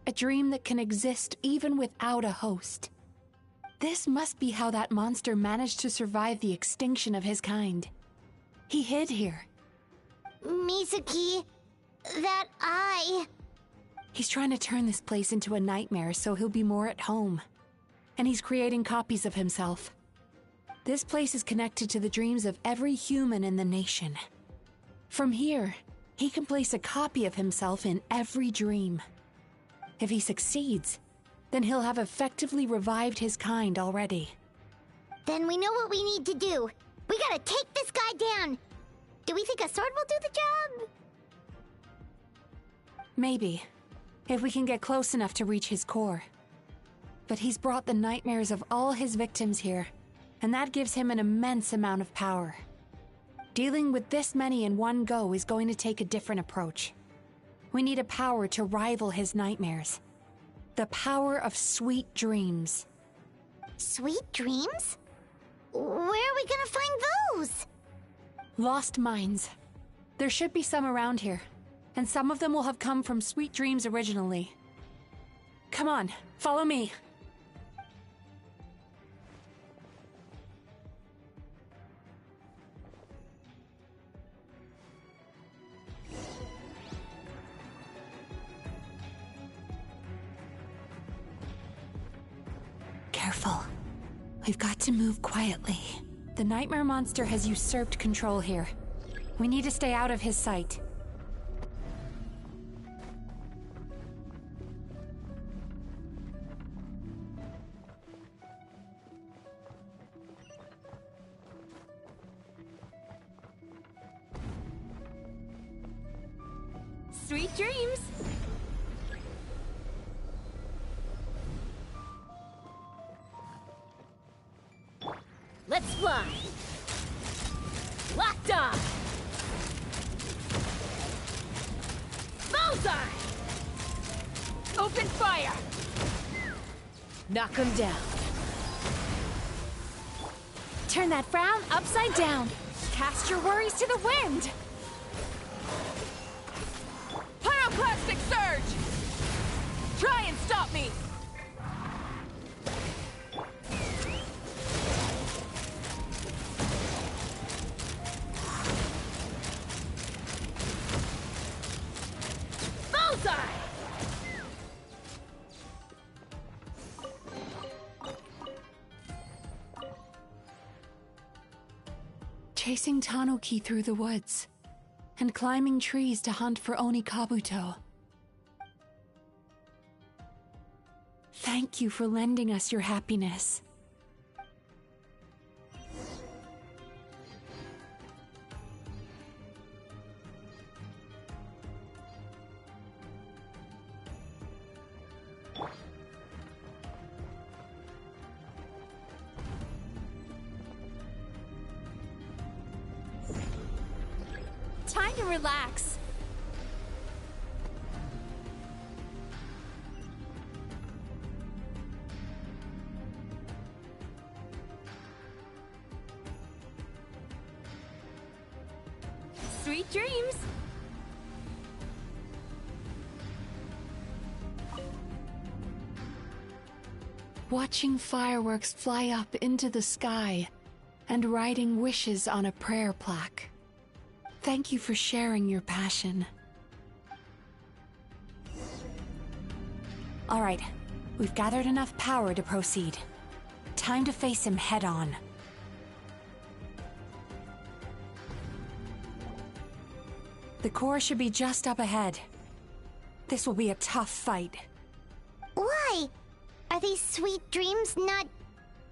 Speaker 2: A dream that can exist even without a host. This must be how that monster managed to survive the extinction of his kind. He hid here.
Speaker 3: Mizuki, that eye...
Speaker 2: He's trying to turn this place into a nightmare so he'll be more at home. And he's creating copies of himself. This place is connected to the dreams of every human in the nation. From here, he can place a copy of himself in every dream. If he succeeds, then he'll have effectively revived his kind already.
Speaker 3: Then we know what we need to do. We gotta take this guy down. Do we think a sword will do the job?
Speaker 2: Maybe, if we can get close enough to reach his core. But he's brought the nightmares of all his victims here, and that gives him an immense amount of power. Dealing with this many in one go is going to take a different approach. We need a power to rival his nightmares. The power of sweet dreams.
Speaker 3: Sweet dreams? Where are we gonna find those?
Speaker 2: Lost minds. There should be some around here, and some of them will have come from sweet dreams originally. Come on, follow me. Careful. We've got to move quietly. The nightmare monster has usurped control here. We need to stay out of his sight.
Speaker 10: Sweet dreams! Let's fly! Locked on! Bullseye! Open fire! Knock him down.
Speaker 1: Turn that frown upside down.
Speaker 2: Cast your worries to the wind! Pyroclastic surge! Try and stop me!
Speaker 10: Bullseye!
Speaker 2: Chasing Tanuki through the woods, and climbing trees to hunt for Oni Kabuto. Thank you for lending us your happiness.
Speaker 10: Time to relax. Sweet dreams.
Speaker 2: Watching fireworks fly up into the sky and writing wishes on a prayer plaque. Thank you for sharing your passion. All right, we've gathered enough power to proceed. Time to face him head on. The core should be just up ahead. This will be a tough fight.
Speaker 3: Why? Are these sweet dreams not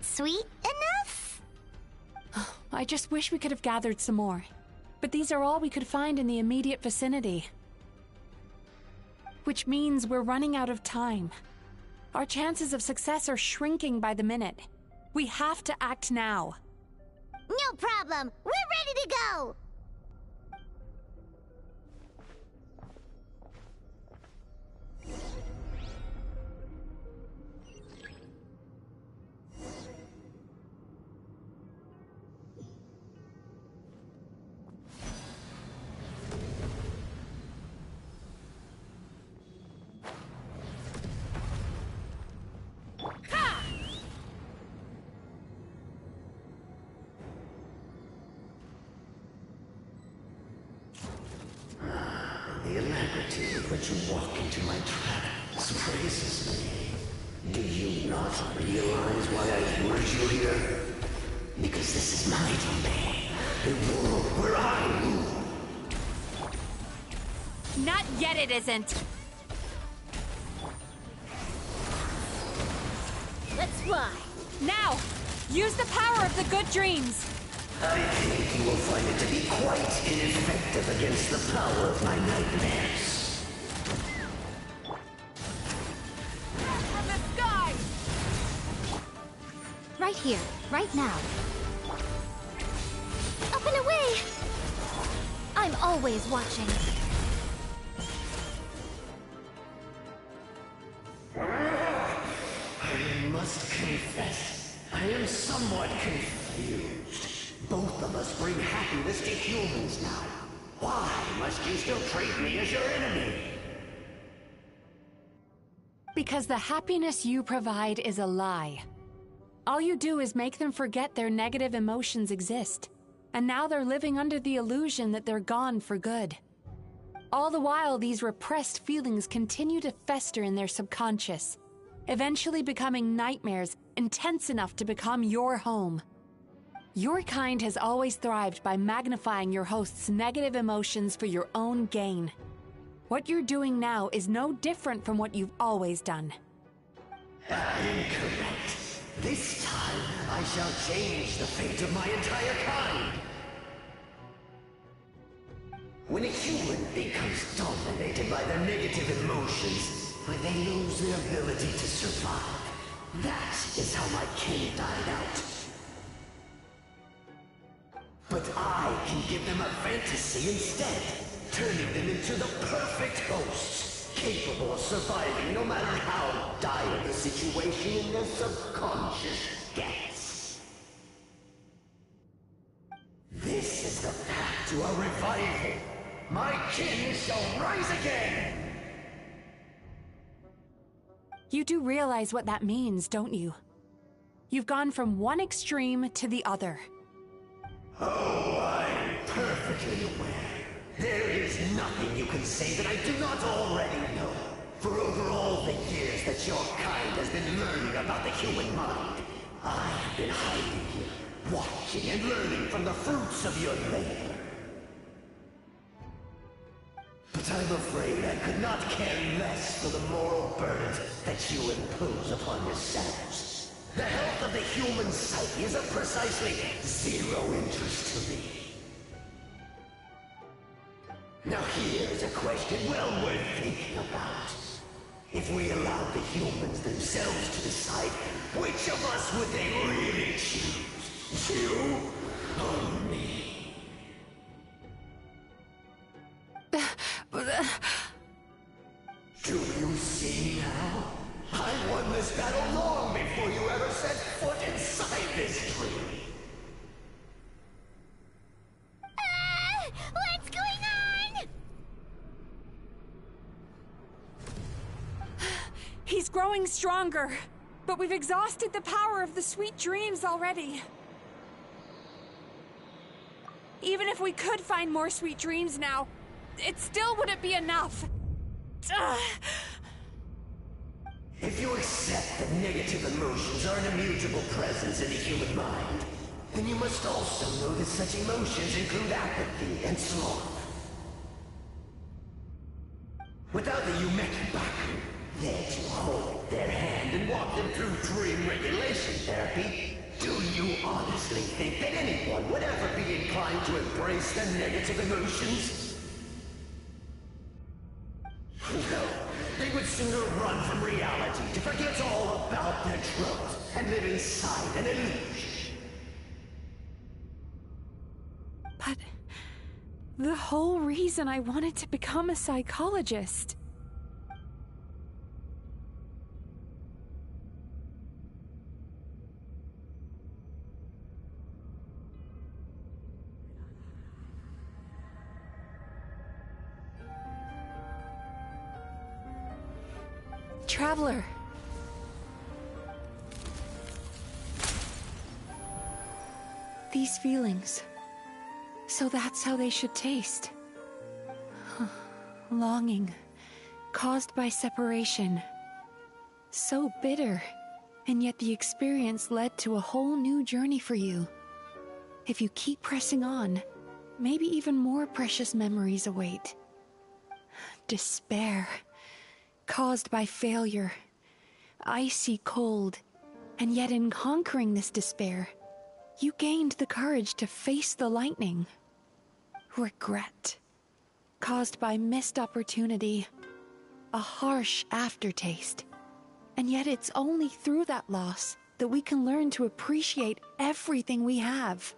Speaker 3: sweet enough?
Speaker 2: I just wish we could have gathered some more. But these are all we could find in the immediate vicinity. Which means we're running out of time. Our chances of success are shrinking by the minute. We have to act now.
Speaker 3: No problem. We're ready to go.
Speaker 8: The alacrity with which you walk into my trap surprises me. Do you not realize why I lured you here? Because this is my domain, the world where I rule.
Speaker 2: Not yet, it isn't.
Speaker 10: Let's fly.
Speaker 2: Now! Use the power of the good dreams!
Speaker 8: I think you will find it to be quite ineffective against the power of my nightmares.
Speaker 2: From the sky!
Speaker 1: Right here, right now. Up and away! I'm always watching.
Speaker 8: I must confess, I am somewhat confused. Both of us bring happiness to humans now. Why must you still treat me as your enemy?
Speaker 2: Because the happiness you provide is a lie. All you do is make them forget their negative emotions exist. And now they're living under the illusion that they're gone for good. All the while, these repressed feelings continue to fester in their subconscious, eventually becoming nightmares intense enough to become your home. Your kind has always thrived by magnifying your host's negative emotions for your own gain. What you're doing now is no different from what you've always done.
Speaker 8: Incorrect. This time, I shall change the fate of my entire kind. When a human becomes dominated by their negative emotions, when they lose their ability to survive, that is how my king died out. But I can give them a fantasy instead, turning them into the perfect hosts, capable of surviving no matter how dire the situation in their subconscious gets. This is revival. My kin shall rise again!
Speaker 2: You do realize what that means, don't you? You've gone from one extreme to the other.
Speaker 8: Oh, I'm perfectly aware. There is nothing you can say that I do not already know. For over all the years that your kind has been learning about the human mind, I have been hiding here, watching and learning from the fruits of your labor. But I'm afraid I could not care less for the moral burdens that you impose upon yourselves. The health of the human psyche is of precisely zero interest to me. Now here's a question well worth thinking about. If we allowed the humans themselves to decide, which of us would they really choose? You or me? Do you see now? I won this battle long before you ever set foot inside this tree.
Speaker 3: What's going on?
Speaker 2: He's growing stronger, but we've exhausted the power of the sweet dreams already. Even if we could find more sweet dreams now, it still wouldn't be enough.
Speaker 8: If you accept that negative emotions are an immutable presence in the human mind, then you must also know that such emotions include apathy and sloth. Without the Yumekibaku there to hold their hand and walk them through dream regulation therapy, do you honestly think that anyone would ever be inclined to embrace the negative emotions? No, they would sooner run from reality to forget all about their troubles and live inside an illusion.
Speaker 2: But the whole reason I wanted to become a psychologist. Traveler. These feelings. So that's how they should taste. Longing, caused by separation. So bitter, and yet the experience led to a whole new journey for you. If you keep pressing on, maybe even more precious memories await. Despair. Caused by failure, icy cold, and yet in conquering this despair, you gained the courage to face the lightning. Regret, caused by missed opportunity, a harsh aftertaste, and yet it's only through that loss that we can learn to appreciate everything we have.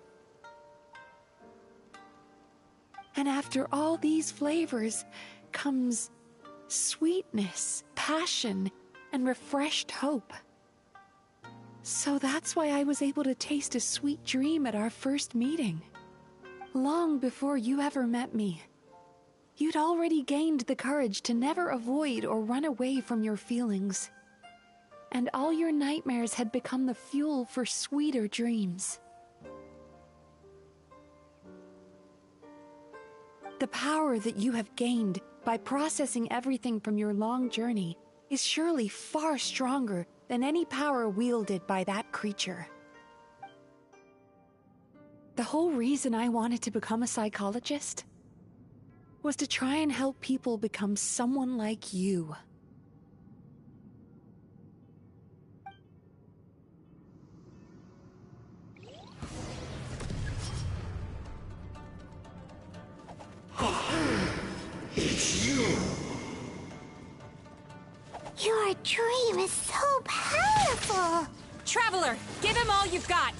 Speaker 2: And after all these flavors comes sweetness, passion, and refreshed hope. So that's why I was able to taste a sweet dream at our first meeting. Long before you ever met me, you'd already gained the courage to never avoid or run away from your feelings. And all your nightmares had become the fuel for sweeter dreams. The power that you have gained by processing everything from your long journey is surely far stronger than any power wielded by that creature. The whole reason I wanted to become a psychologist was to try and help people become someone like you.
Speaker 8: It's you!
Speaker 3: Your dream is so powerful!
Speaker 10: Traveler, give him all you've got!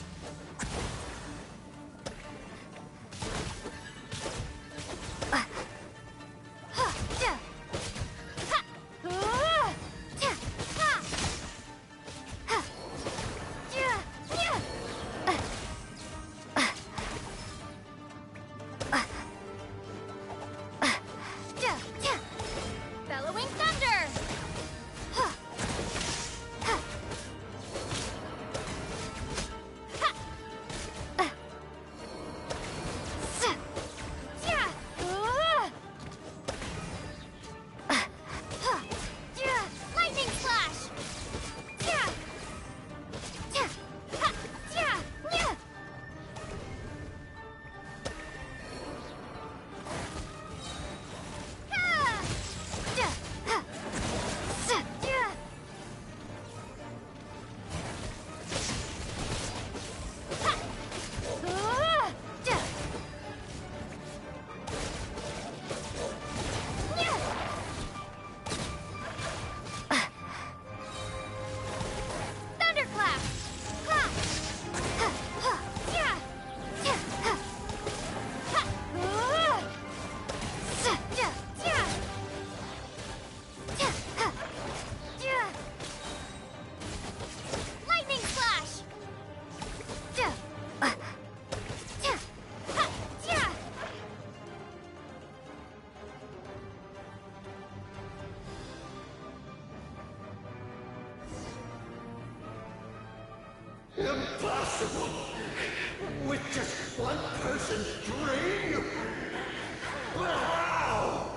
Speaker 8: Impossible! With just one person's dream? But how?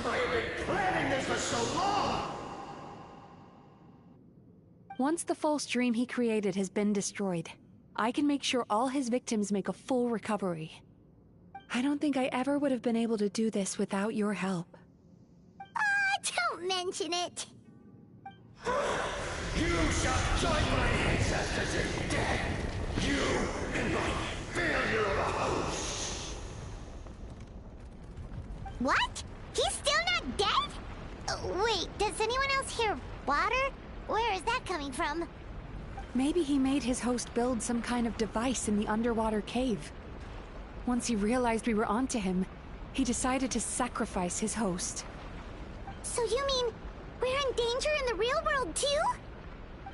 Speaker 8: I have been planning this for so long!
Speaker 2: Once the false dream he created has been destroyed, I can make sure all his victims make a full recovery. I don't think I ever would have been able to do this without your help.
Speaker 3: Don't mention it.
Speaker 8: You shall join my ancestors in death! You and my failure of a host!
Speaker 3: What? He's still not dead? Wait, does anyone else hear water? Where is that coming from?
Speaker 2: Maybe he made his host build some kind of device in the underwater cave. Once he realized we were onto him, he decided to sacrifice his host.
Speaker 3: So you mean we're in danger in the real world too?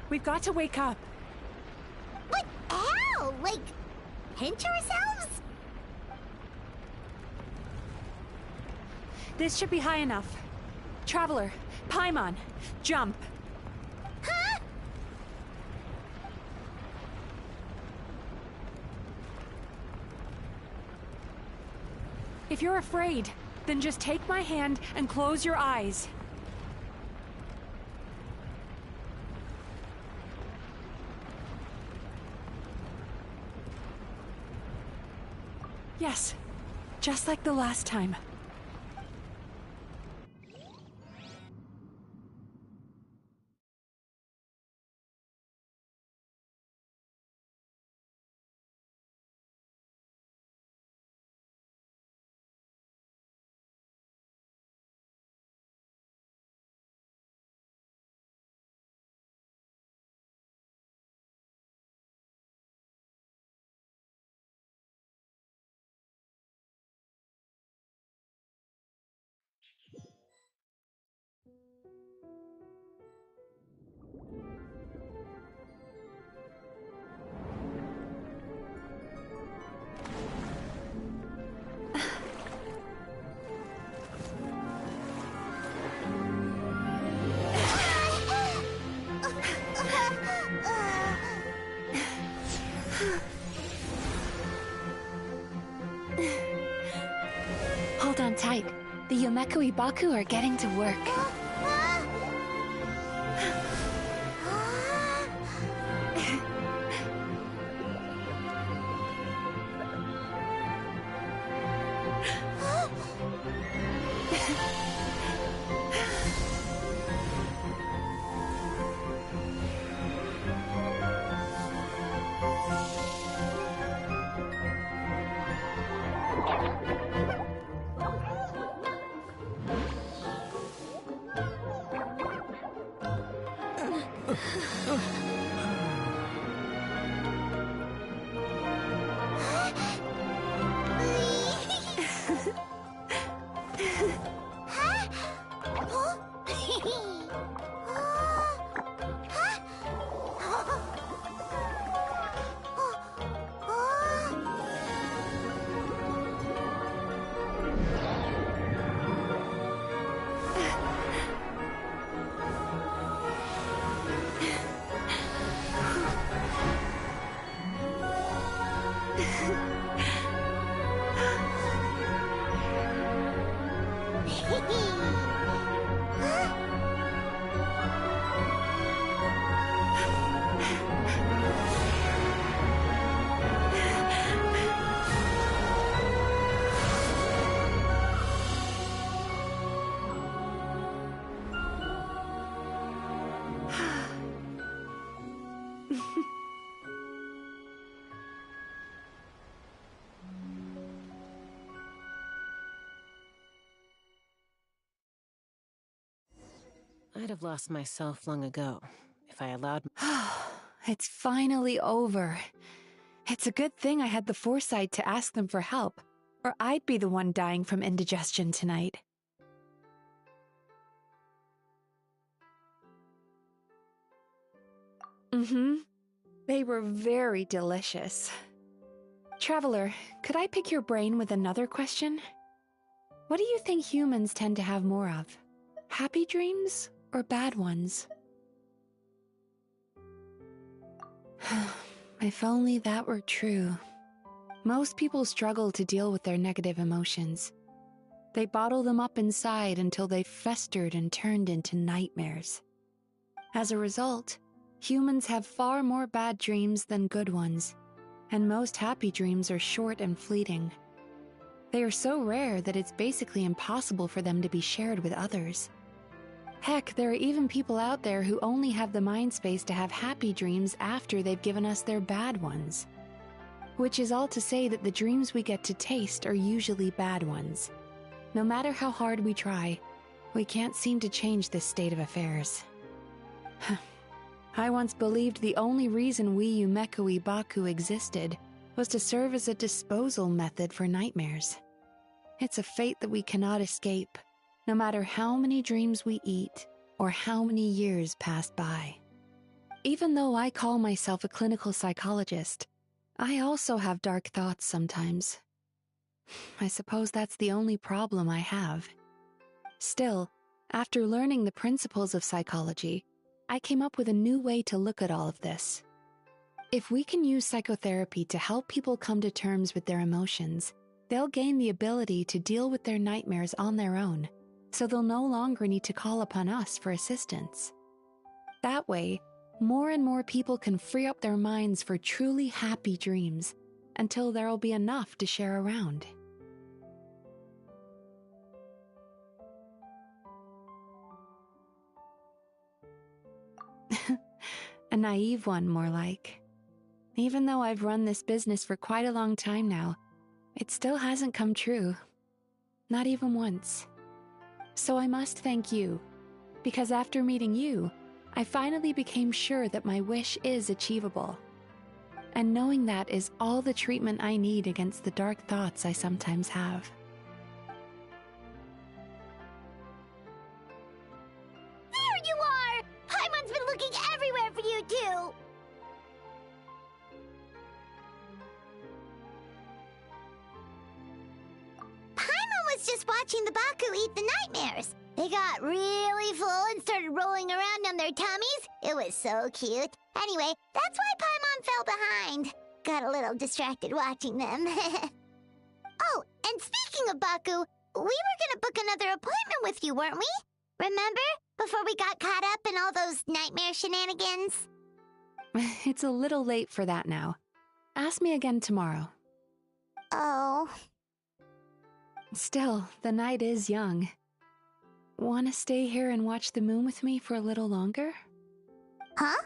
Speaker 2: We've got to wake up.
Speaker 3: But how? Like, pinch ourselves?
Speaker 2: This should be high enough. Traveler, Paimon, jump.
Speaker 3: Huh?
Speaker 2: If you're afraid, then just take my hand and close your eyes. Yes, just like the last time.
Speaker 1: Hold on tight. The Yomeku Ibaku are getting to work.
Speaker 13: I'd have lost myself long ago if I allowed.
Speaker 2: It's finally over. It's a good thing I had the foresight to ask them for help, or I'd be the one dying from indigestion tonight. They were very delicious. Traveler, could I pick your brain with another question? What do you think humans tend to have more of? Happy dreams or bad ones? If only that were true. Most people struggle to deal with their negative emotions. They bottle them up inside until they've festered and turned into nightmares. As a result, humans have far more bad dreams than good ones, and most happy dreams are short and fleeting. They are so rare that it's basically impossible for them to be shared with others. Heck, there are even people out there who only have the mind space to have happy dreams after they've given us their bad ones. Which is all to say that the dreams we get to taste are usually bad ones. No matter how hard we try, we can't seem to change this state of affairs. I once believed the only reason we Yumeko Ibaku existed was to serve as a disposal method for nightmares. It's a fate that we cannot escape, no matter how many dreams we eat or how many years pass by. Even though I call myself a clinical psychologist, I also have dark thoughts sometimes. I suppose that's the only problem I have. Still, after learning the principles of psychology, I came up with a new way to look at all of this. If we can use psychotherapy to help people come to terms with their emotions, they'll gain the ability to deal with their nightmares on their own, so they'll no longer need to call upon us for assistance. That way, more and more people can free up their minds for truly happy dreams, until there'll be enough to share around. A naive one, more like. Even though I've run this business for quite a long time now, it still hasn't come true. Not even once. So I must thank you, because after meeting you, I finally became sure that my wish is achievable. And knowing that is all the treatment I need against the dark thoughts I sometimes have.
Speaker 3: There you are! Paimon's been looking everywhere for you, too! Paimon was just watching the Baku eat the nightmares. They got really full and started rolling around on their tummies. It was so cute. Anyway, that's why Paimon fell behind. Got a little distracted watching them. Oh, and speaking of Baku, we were gonna book another appointment with you, weren't we? Remember? Before we got caught up in all those nightmare shenanigans?
Speaker 2: It's a little late for that now. Ask me again tomorrow.
Speaker 3: Oh.
Speaker 2: Still, the night is young. Want to stay here and watch the moon with me for a little longer?
Speaker 3: Huh?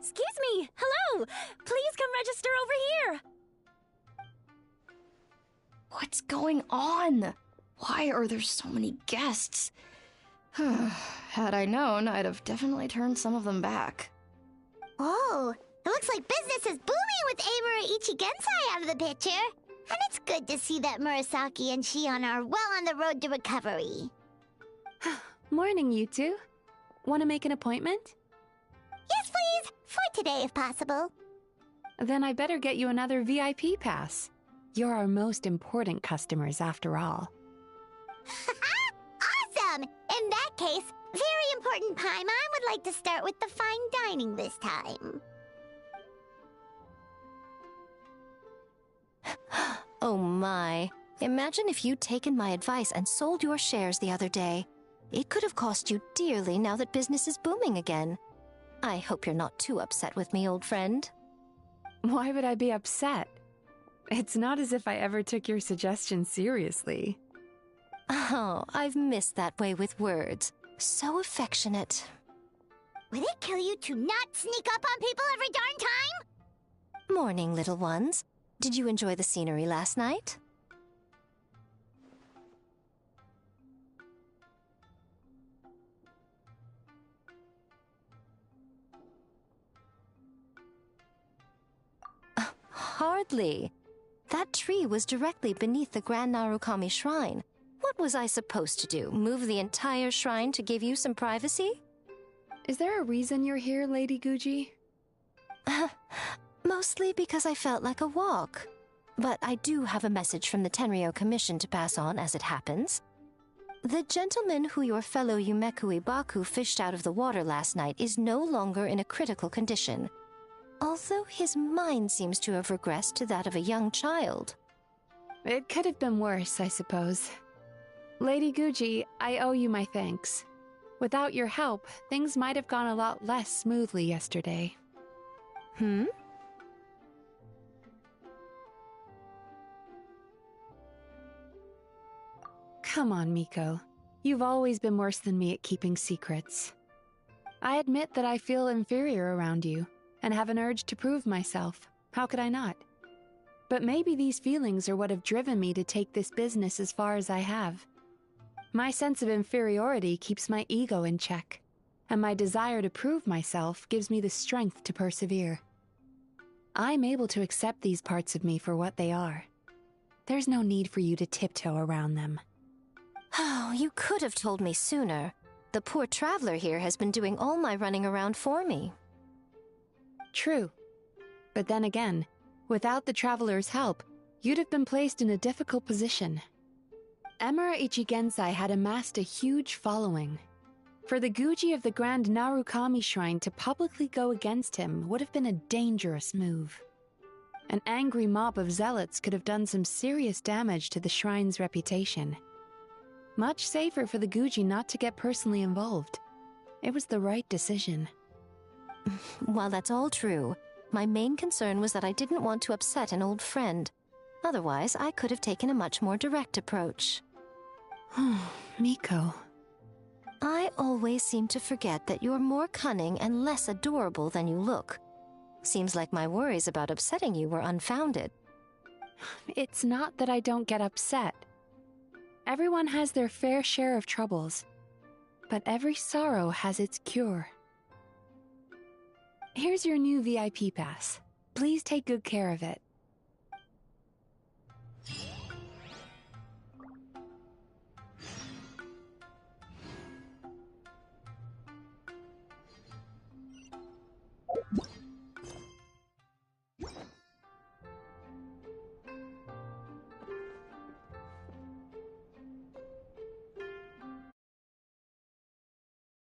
Speaker 14: Excuse me! Hello! Please come register over here!
Speaker 15: What's going on? Why are there so many guests? Had I known, I'd have definitely turned some of them back.
Speaker 3: Oh, it looks like business is booming with Amura Ichigensai out of the picture. And it's good to see that Murasaki and Shion are well on the road to recovery.
Speaker 2: Morning, you two. Want to make an appointment?
Speaker 3: Yes, please! For today, if possible.
Speaker 2: Then I better get you another VIP pass. You're our most important customers, after all.
Speaker 3: Awesome! In that case, very important Paimon would like to start with the fine dining this time.
Speaker 1: Oh my. Imagine if you'd taken my advice and sold your shares the other day. It could have cost you dearly now that business is booming again. I hope you're not too upset with me, old friend.
Speaker 2: Why would I be upset? It's not as if I ever took your suggestion seriously.
Speaker 1: Oh, I've missed that way with words. So affectionate.
Speaker 3: Would it kill you to not sneak up on people every darn time?
Speaker 1: Morning, little ones. Did you enjoy the scenery last night? Hardly. That tree was directly beneath the Grand Narukami Shrine. What was I supposed to do? Move the entire shrine to give you some privacy?
Speaker 2: Is there a reason you're here, Lady Guji?
Speaker 1: Mostly because I felt like a walk. But I do have a message from the Tenryo Commission to pass on as it happens. The gentleman who your fellow Yumeku Ibaku fished out of the water last night is no longer in a critical condition. Although his mind seems to have regressed to that of a young child.
Speaker 2: It could have been worse, I suppose. Lady Guji, I owe you my thanks. Without your help, things might have gone a lot less smoothly yesterday.
Speaker 1: Hmm?
Speaker 2: Come on, Miko. You've always been worse than me at keeping secrets. I admit that I feel inferior around you, and have an urge to prove myself. How could I not? But maybe these feelings are what have driven me to take this business as far as I have. My sense of inferiority keeps my ego in check, and my desire to prove myself gives me the strength to persevere. I'm able to accept these parts of me for what they are. There's no need for you to tiptoe around them.
Speaker 1: Oh, you could have told me sooner. The poor traveler here has been doing all my running around for me.
Speaker 2: True. But then again, without the traveler's help, you'd have been placed in a difficult position. Emura Ichigensai had amassed a huge following. For the Guji of the Grand Narukami Shrine to publicly go against him would have been a dangerous move. An angry mob of zealots could have done some serious damage to the shrine's reputation. Much safer for the Guji not to get personally involved. It was the right decision.
Speaker 1: While that's all true, my main concern was that I didn't want to upset an old friend. Otherwise, I could have taken a much more direct approach.
Speaker 2: Miko.
Speaker 1: I always seem to forget that you're more cunning and less adorable than you look. Seems like my worries about upsetting you were unfounded.
Speaker 2: It's not that I don't get upset. Everyone has their fair share of troubles, but every sorrow has its cure. Here's your new VIP pass. Please take good care of it.